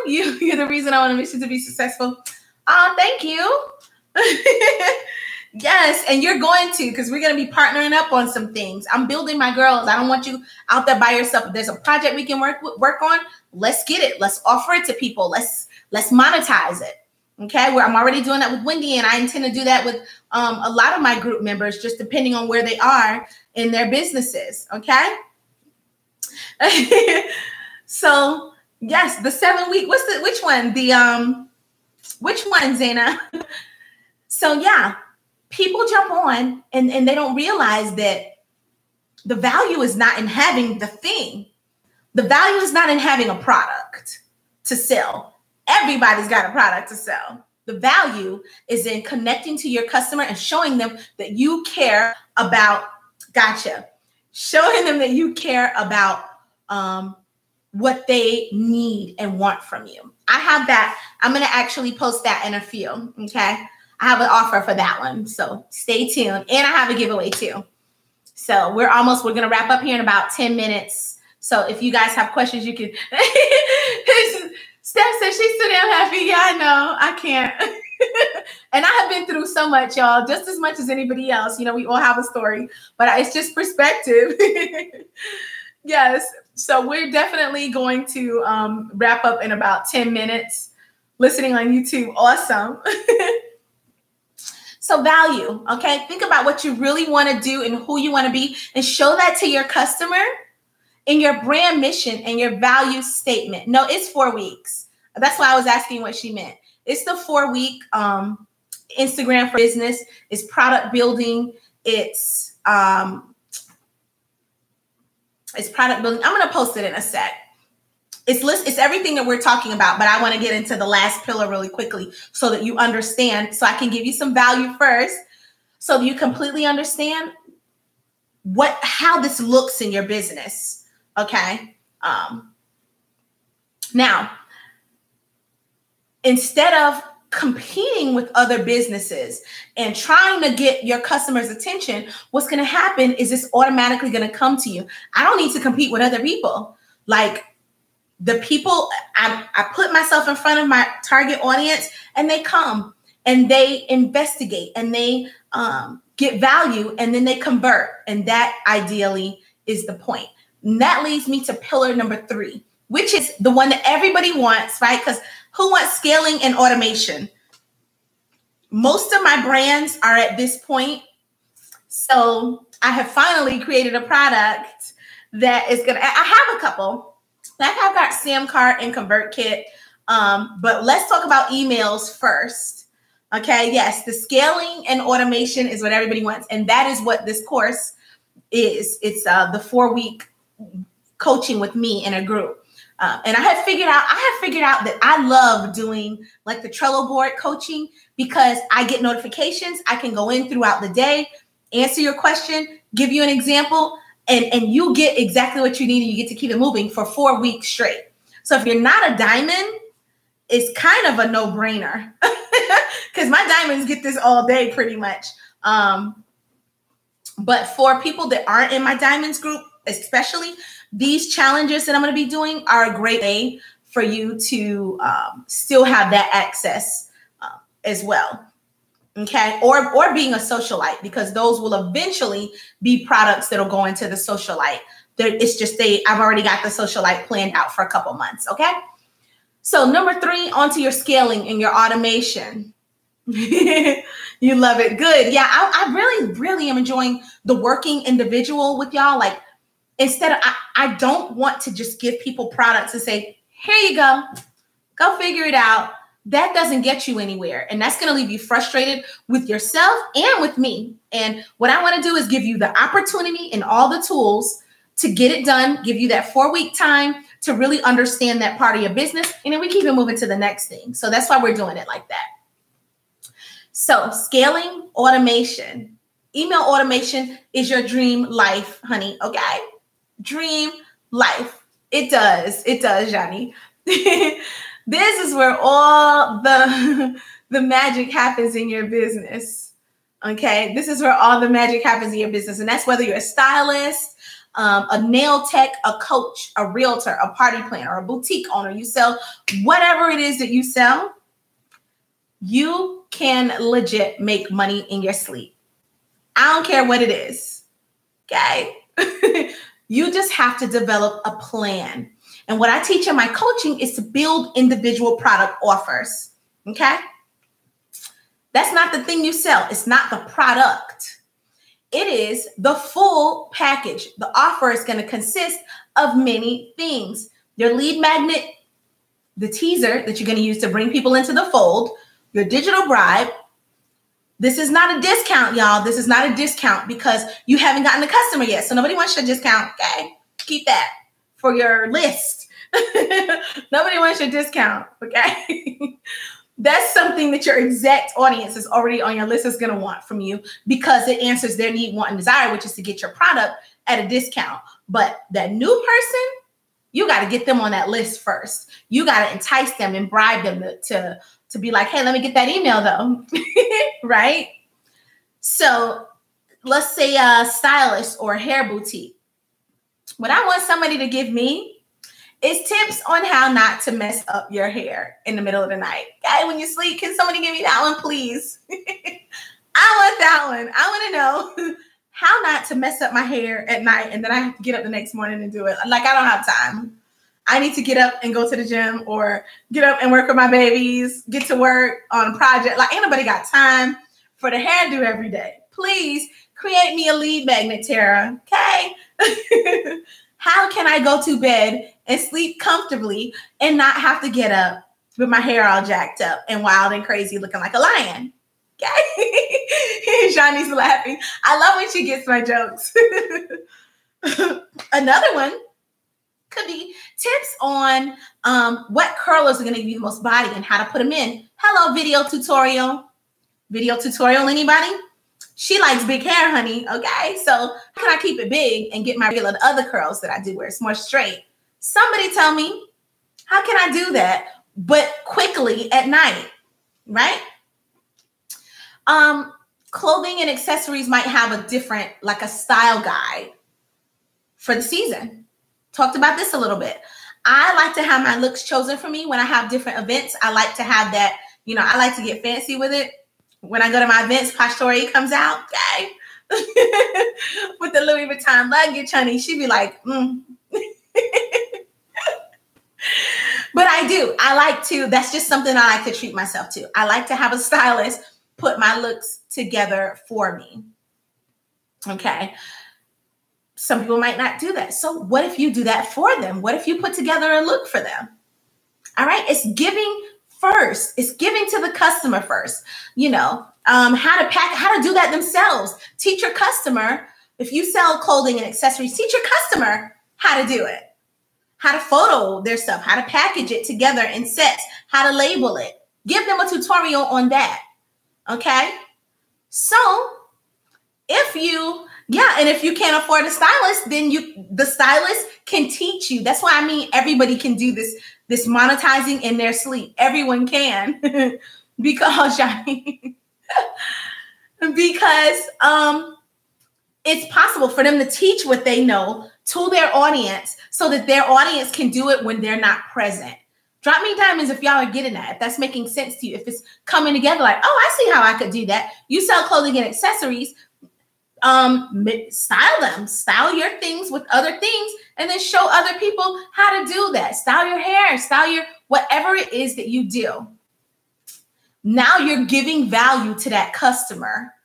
you're the reason I want a mission to be successful. Thank you. Yes, and you're going to, because we're going to be partnering up on some things. I'm building my girls. I don't want you out there by yourself. If there's a project we can work on, let's get it. Let's offer it to people. Let's monetize it. Okay, where I'm already doing that with Wendy, and I intend to do that with a lot of my group members, just depending on where they are in their businesses. Okay. So yes, the 7 week. Which one? Which one, Zaina? So yeah, people jump on and they don't realize that the value is not in having the thing. The value is not in having a product to sell. Everybody's got a product to sell. The value is in connecting to your customer and showing them that you care about, showing them that you care about what they need and want from you. I have that. I'm going to actually post that in a few. Okay. I have an offer for that one. So stay tuned. And I have a giveaway too. So we're going to wrap up here in about 10 minutes. So if you guys have questions, you can. Steph says she's so damn happy. Yeah, I know. I can't. And I have been through so much, y'all, just as much as anybody else. You know, we all have a story, but it's just perspective. Yes. So we're definitely going to wrap up in about 10 minutes. Listening on YouTube. Awesome. So value, okay? Think about what you really want to do and who you want to be, and show that to your customer in your brand mission and your value statement. No, it's 4 weeks. That's why I was asking what she meant. It's the 4-week Instagram for business. It's product building. It's product building. I'm going to post it in a sec. It's everything that we're talking about, but I want to get into the last pillar really quickly so that you understand, so I can give you some value first so that you completely understand how this looks in your business. Okay. Now, instead of competing with other businesses and trying to get your customers' attention, what's going to happen is it's automatically going to come to you. I don't need to compete with other people. Like, the people, I put myself in front of my target audience, and they come and they investigate and they get value, and then they convert. And that ideally is the point. And that leads me to pillar number 3, which is the one that everybody wants, right? Because who wants scaling and automation? Most of my brands are at this point. So I have finally created a product that is I have a couple. I've got SamCart and ConvertKit, but let's talk about emails first. Okay, yes, the scaling and automation is what everybody wants, and that is what this course is. It's the 4-week coaching with me in a group, and I have figured out that I love doing like the Trello board coaching because I get notifications. I can go in throughout the day, answer your question, give you an example. And you get exactly what you need, and you get to keep it moving for 4 weeks straight. So if you're not a diamond, it's kind of a no-brainer because my diamonds get this all day pretty much. But for people that aren't in my diamonds group, especially, these challenges that I'm going to be doing are a great way for you to still have that access as well. Okay, or being a socialite, because those will eventually be products that'll go into the socialite. It's just I've already got the socialite planned out for a couple months. Okay, so number 3, onto your scaling and your automation. You love it. Good. Yeah, I really, really am enjoying the working individual with y'all. Like, instead of, I don't want to just give people products and say, here you go figure it out. That doesn't get you anywhere. And that's going to leave you frustrated with yourself and with me. And what I want to do is give you the opportunity and all the tools to get it done, give you that 4-week time to really understand that part of your business. And then we keep it moving to the next thing. So that's why we're doing it like that. So scaling, automation, email automation is your dream life, honey. Okay. Dream life. It does, Johnny. This is where all the magic happens in your business. Okay. This is where all the magic happens in your business. And that's whether you're a stylist, a nail tech, a coach, a realtor, a party planner, a boutique owner. You sell whatever it is that you sell, you can legit make money in your sleep. I don't care what it is. Okay. You just have to develop a plan. And what I teach in my coaching is to build individual product offers. Okay. That's not the thing you sell. It's not the product. It is the full package. The offer is going to consist of many things. Your lead magnet, the teaser that you're going to use to bring people into the fold, your digital bribe. This is not a discount, y'all. This is not a discount because you haven't gotten a customer yet. So nobody wants your discount. Okay. Keep that for your list. Nobody wants your discount. Okay. That's something that your exact audience is already on your list is going to want from you because it answers their need, want, and desire, which is to get your product at a discount. But that new person, you got to get them on that list first. You got to entice them and bribe them to be like, hey, let me get that email though. Right? So let's say a stylist or a hair boutique. What I want somebody to give me is tips on how not to mess up your hair in the middle of the night. Okay, when you sleep, can somebody give me that one, please? I want that one. I want to know how not to mess up my hair at night, and then I have to get up the next morning and do it. Like, I don't have time. I need to get up and go to the gym or get up and work with my babies, get to work on a project. Like, ain't nobody got time for the hairdo every day. Please create me a lead magnet, Tara. Okay. How can I go to bed and sleep comfortably and not have to get up with my hair all jacked up and wild and crazy looking like a lion? Okay. Shawnee's laughing. I love when she gets my jokes. Another one could be tips on what curlers are going to give you the most body and how to put them in. Hello, video tutorial. Video tutorial, anybody? She likes big hair, honey. Okay, so how can I keep it big and get my regular other curls that I do where it's more straight? Somebody tell me, how can I do that, but quickly at night, right? Clothing and accessories might have a different, like a style guide for the season. Talked about this a little bit. I like to have my looks chosen for me when I have different events. I like to have that, you know, I like to get fancy with it. When I go to my events, Pastore comes out, okay, with the Louis Vuitton luggage, honey. She'd be like, But I do. I like to, that's just something I like to treat myself to. I like to have a stylist put my looks together for me. Okay. Some people might not do that. So what if you do that for them? What if you put together a look for them? All right. It's giving first. It's giving to the customer first. You know, how to pack, how to do that themselves. Teach your customer. If you sell clothing and accessories, teach your customer how to do it. How to photo their stuff, how to package it together in sets, how to label it. Give them a tutorial on that. Okay. So if you, and if you can't afford a stylist, then the stylist can teach you. That's why I mean, everybody can do this monetizing in their sleep. Everyone can because it's possible for them to teach what they know to their audience so that their audience can do it when they're not present. Drop me diamonds if y'all are getting that, if that's making sense to you, if it's coming together like, oh, I see how I could do that. You sell clothing and accessories, style them, style your things with other things, and then show other people how to do that. Style your hair, style your whatever it is that you do. Now you're giving value to that customer,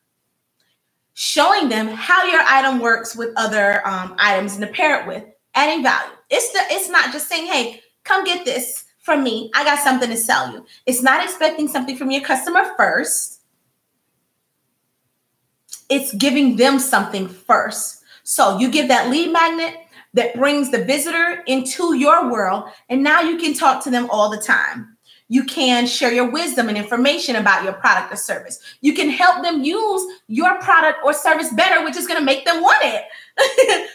showing them how your item works with other items and to pair it with, adding value. It's not just saying, hey, come get this from me. I got something to sell you. It's not expecting something from your customer first. It's giving them something first. So you give that lead magnet that brings the visitor into your world, and now you can talk to them all the time. You can share your wisdom and information about your product or service. You can help them use your product or service better, which is going to make them want it.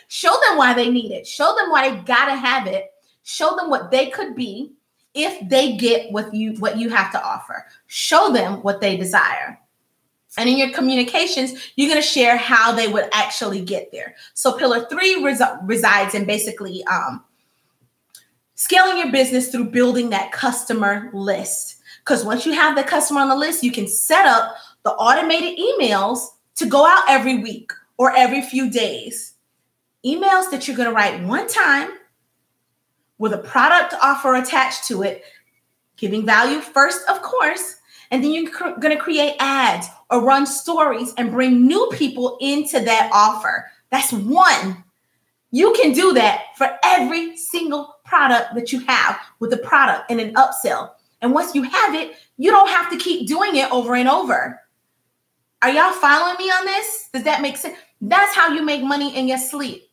Show them why they need it. Show them why they got to have it. Show them what they could be if they get what you have to offer. Show them what they desire. And in your communications, you're going to share how they would actually get there. So pillar 3 resides in basically scaling your business through building that customer list. Because once you have the customer on the list, you can set up the automated emails to go out every week or every few days. Emails that you're going to write one time with a product offer attached to it, giving value first, of course. And then you're going to create ads or run stories and bring new people into that offer. That's one. You can do that for every single product that you have with a product and an upsell. And once you have it, you don't have to keep doing it over and over. Are y'all following me on this? Does that make sense? That's how you make money in your sleep.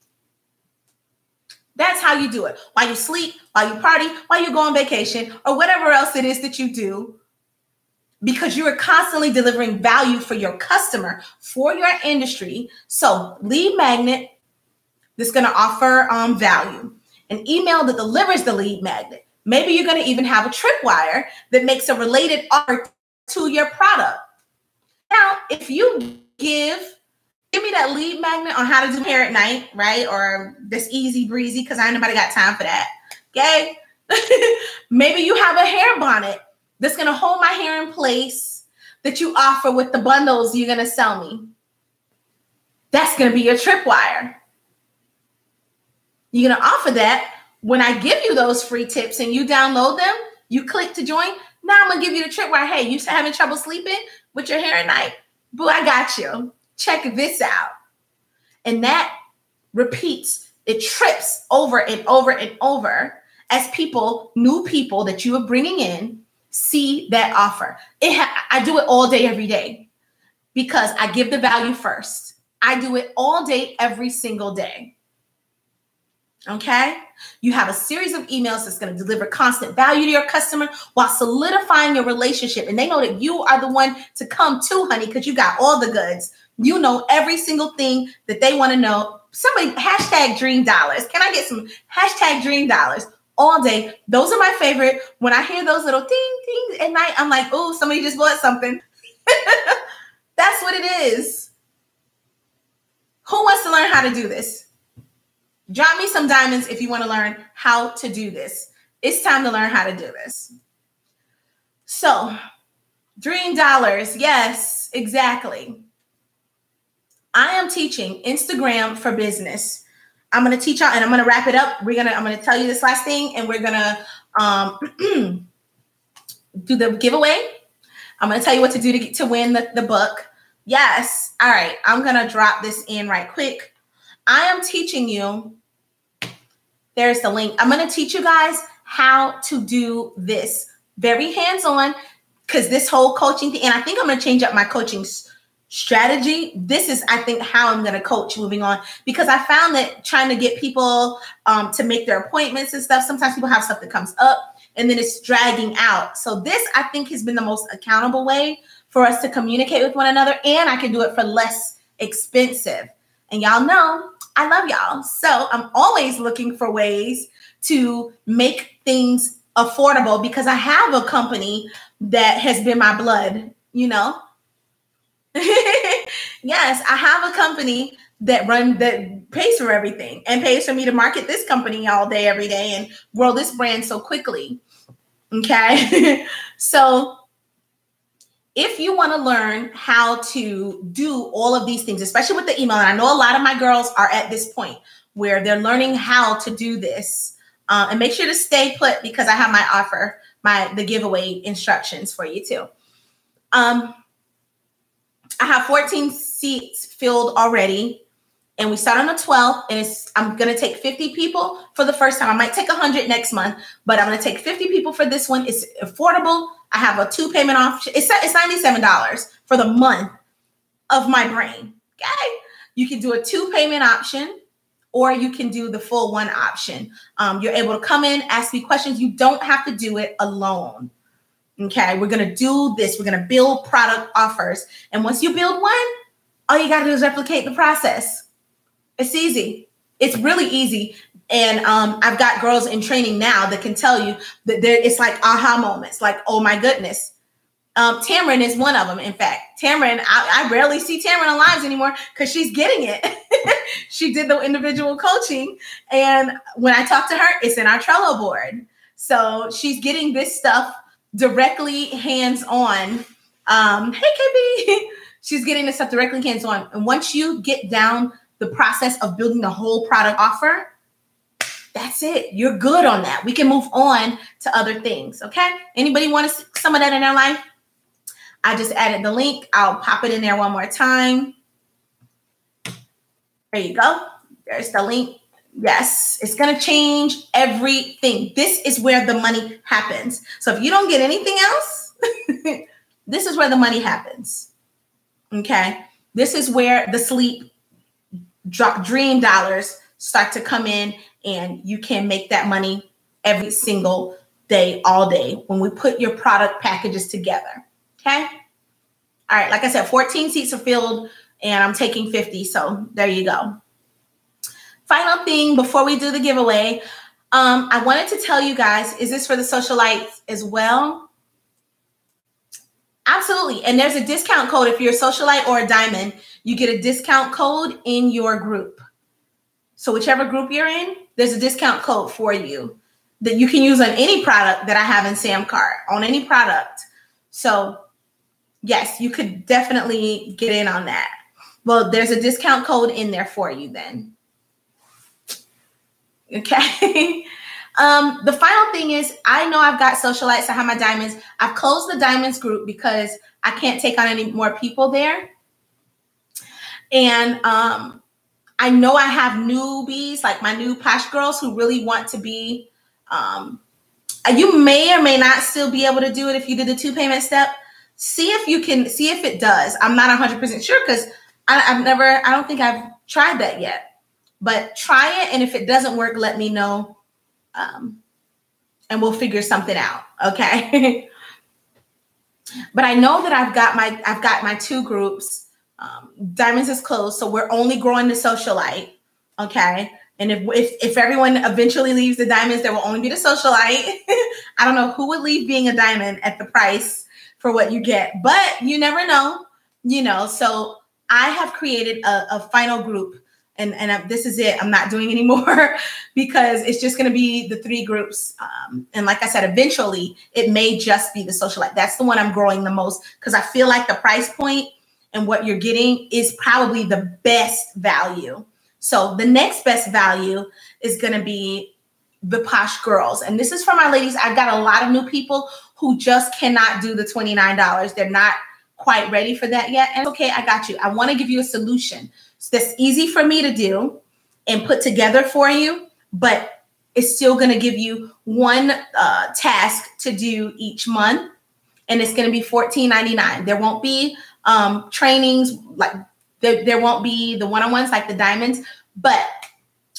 That's how you do it. While you sleep, while you party, while you go on vacation, or whatever else it is that you do. Because you are constantly delivering value for your customer, for your industry. So lead magnet that's going to offer value. An email that delivers the lead magnet. Maybe you're going to even have a tripwire that makes a related offer to your product. Now, if you give me that lead magnet on how to do hair at night, right? Or this easy breezy, because I ain't nobody got time for that. Okay? Maybe you have a hair bonnet that's going to hold my hair in place that you offer with the bundles you're going to sell me. That's going to be your tripwire. You're going to offer that. When I give you those free tips and you download them, you click to join. Now I'm going to give you the tripwire. Hey, you having trouble sleeping with your hair at night? Boo, I got you. Check this out. And that repeats. It trips over and over and over as people, new people that you are bringing in, see that offer. I do it all day, every day, because I give the value first. I do it all day, every single day. Okay? You have a series of emails that's going to deliver constant value to your customer while solidifying your relationship. And they know that you are the one to come to, honey, because you got all the goods. You know every single thing that they want to know. Somebody, hashtag dream dollars. Can I get some hashtag dream dollars? All day. Those are my favorite. When I hear those little ding, ding at night, I'm like, oh, somebody just bought something. That's what it is. Who wants to learn how to do this? Drop me some diamonds if you want to learn how to do this. It's time to learn how to do this. So, dream dollars. Yes, exactly. I am teaching Instagram for business. I'm going to teach y'all, and I'm going to wrap it up. I'm going to tell you this last thing, and we're going to do the giveaway. I'm going to tell you what to do to win the book. Yes. All right. I'm going to drop this in right quick. I am teaching you. There's the link. I'm going to teach you guys how to do this very hands-on, because this whole coaching thing, and I think I'm going to change up my coaching strategy. This is, I think, how I'm going to coach moving on, because I found that trying to get people to make their appointments and stuff, sometimes people have stuff that comes up and then it's dragging out. So this, I think, has been the most accountable way for us to communicate with one another, and I can do it for less expensive. And y'all know I love y'all. So I'm always looking for ways to make things affordable, because I have a company that has been my blood, you know. Yes, I have a company that pays for everything and pays for me to market this company all day, every day, and grow this brand so quickly. Okay. So if you want to learn how to do all of these things, especially with the email, and I know a lot of my girls are at this point where they're learning how to do this, and make sure to stay put, because I have my offer, the giveaway instructions for you too. I have 14 seats filled already, and we start on the 12th, and I'm going to take 50 people for the first time. I might take 100 next month, but I'm going to take 50 people for this one. It's affordable. I have a 2-payment option. It's $97 for the month of my brain. Okay. You can do a 2-payment option, or you can do the full one option. You're able to come in, ask me questions. You don't have to do it alone. Okay, we're going to do this. We're going to build product offers. And once you build one, all you got to do is replicate the process. It's easy. It's really easy. And I've got girls in training now that can tell you that it's like aha moments, like, oh my goodness, Tamron is one of them. In fact, Tamron, I rarely see Tamron on lives anymore because she's getting it. She did the individual coaching. And when I talk to her, it's in our Trello board. So she's getting this stuff directly hands-on. Hey, KB. She's getting this stuff directly hands-on. And once you get down the process of building the whole product offer, that's it. You're good on that. We can move on to other things. Okay. Anybody want to see some of that in their life? I just added the link. I'll pop it in there one more time. There you go. There's the link. Yes, it's going to change everything. This is where the money happens. So if you don't get anything else, this is where the money happens. Okay. This is where the sleep dream dollars start to come in, and you can make that money every single day, all day, when we put your product packages together. Okay. All right. Like I said, 14 seats are filled and I'm taking 50. So there you go. Final thing before we do the giveaway. I wanted to tell you guys, is this for the socialites as well? Absolutely. And there's a discount code. If you're a socialite or a diamond, you get a discount code in your group. So whichever group you're in, there's a discount code for you that you can use on any product that I have in Samcart, on any product. So yes, you could definitely get in on that. Well, there's a discount code in there for you then. Okay. The final thing is, I know I've got socialites. I have my diamonds. I've closed the diamonds group because I can't take on any more people there. And I know I have newbies, like my new Posh girls who really want to be, you may or may not still be able to do it if you did the 2 payment step. See if you can, see if it does. I'm not 100% sure because I don't think I've tried that yet. But try it, and if it doesn't work, let me know, and we'll figure something out. Okay. But I know that I've got my 2 groups. Diamonds is closed, so we're only growing the socialite. Okay. And if everyone eventually leaves the diamonds, there will only be the socialite. I don't know who would leave being a diamond at the price for what you get, but you never know, you know. So I have created a final group. And this is it. I'm not doing anymore because it's just going to be the 3 groups. And like I said, eventually it may just be the socialite. That's the one I'm growing the most because I feel like the price point and what you're getting is probably the best value. So the next best value is going to be the Posh girls. And this is for my ladies. I've got a lot of new people who just cannot do the $29. They're not quite ready for that yet. And okay, I got you. I want to give you a solution. So that's easy for me to do and put together for you, but it's still going to give you one task to do each month, and it's going to be $14.99. There won't be trainings, like there won't be the one-on-ones like the diamonds, but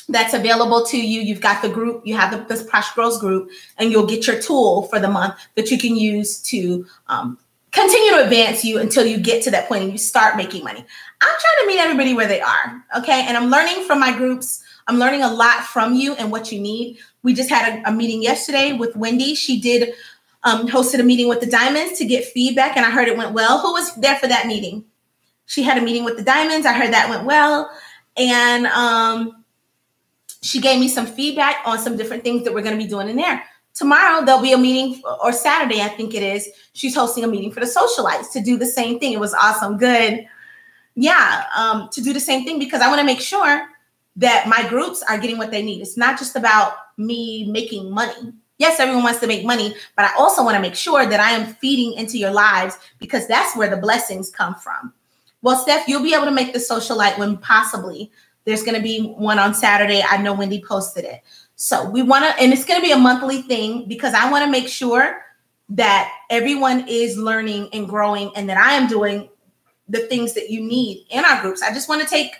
that's available to you. You've got the group, you have this Posh Girls group, and you'll get your tool for the month that you can use to continue to advance you until you get to that point and you start making money. I'm trying to meet everybody where they are, okay? And I'm learning from my groups. I'm learning a lot from you and what you need. We just had a meeting yesterday with Wendy. She did hosted a meeting with the diamonds to get feedback, and I heard it went well. Who was there for that meeting? She had a meeting with the diamonds. I heard that went well. And she gave me some feedback on some different things that we're going to be doing in there. Tomorrow, there'll be a meeting, or Saturday, I think it is. She's hosting a meeting for the socialites to do the same thing. It was awesome. Good. Yeah, to do the same thing because I want to make sure that my groups are getting what they need. It's not just about me making money. Yes, everyone wants to make money, but I also want to make sure that I am feeding into your lives because that's where the blessings come from. Well, Steph, you'll be able to make the socialite when possibly there's going to be one on Saturday. I know Wendy posted it. So we want to, and it's going to be a monthly thing because I want to make sure that everyone is learning and growing and that I am doing the things that you need in our groups. I just want to take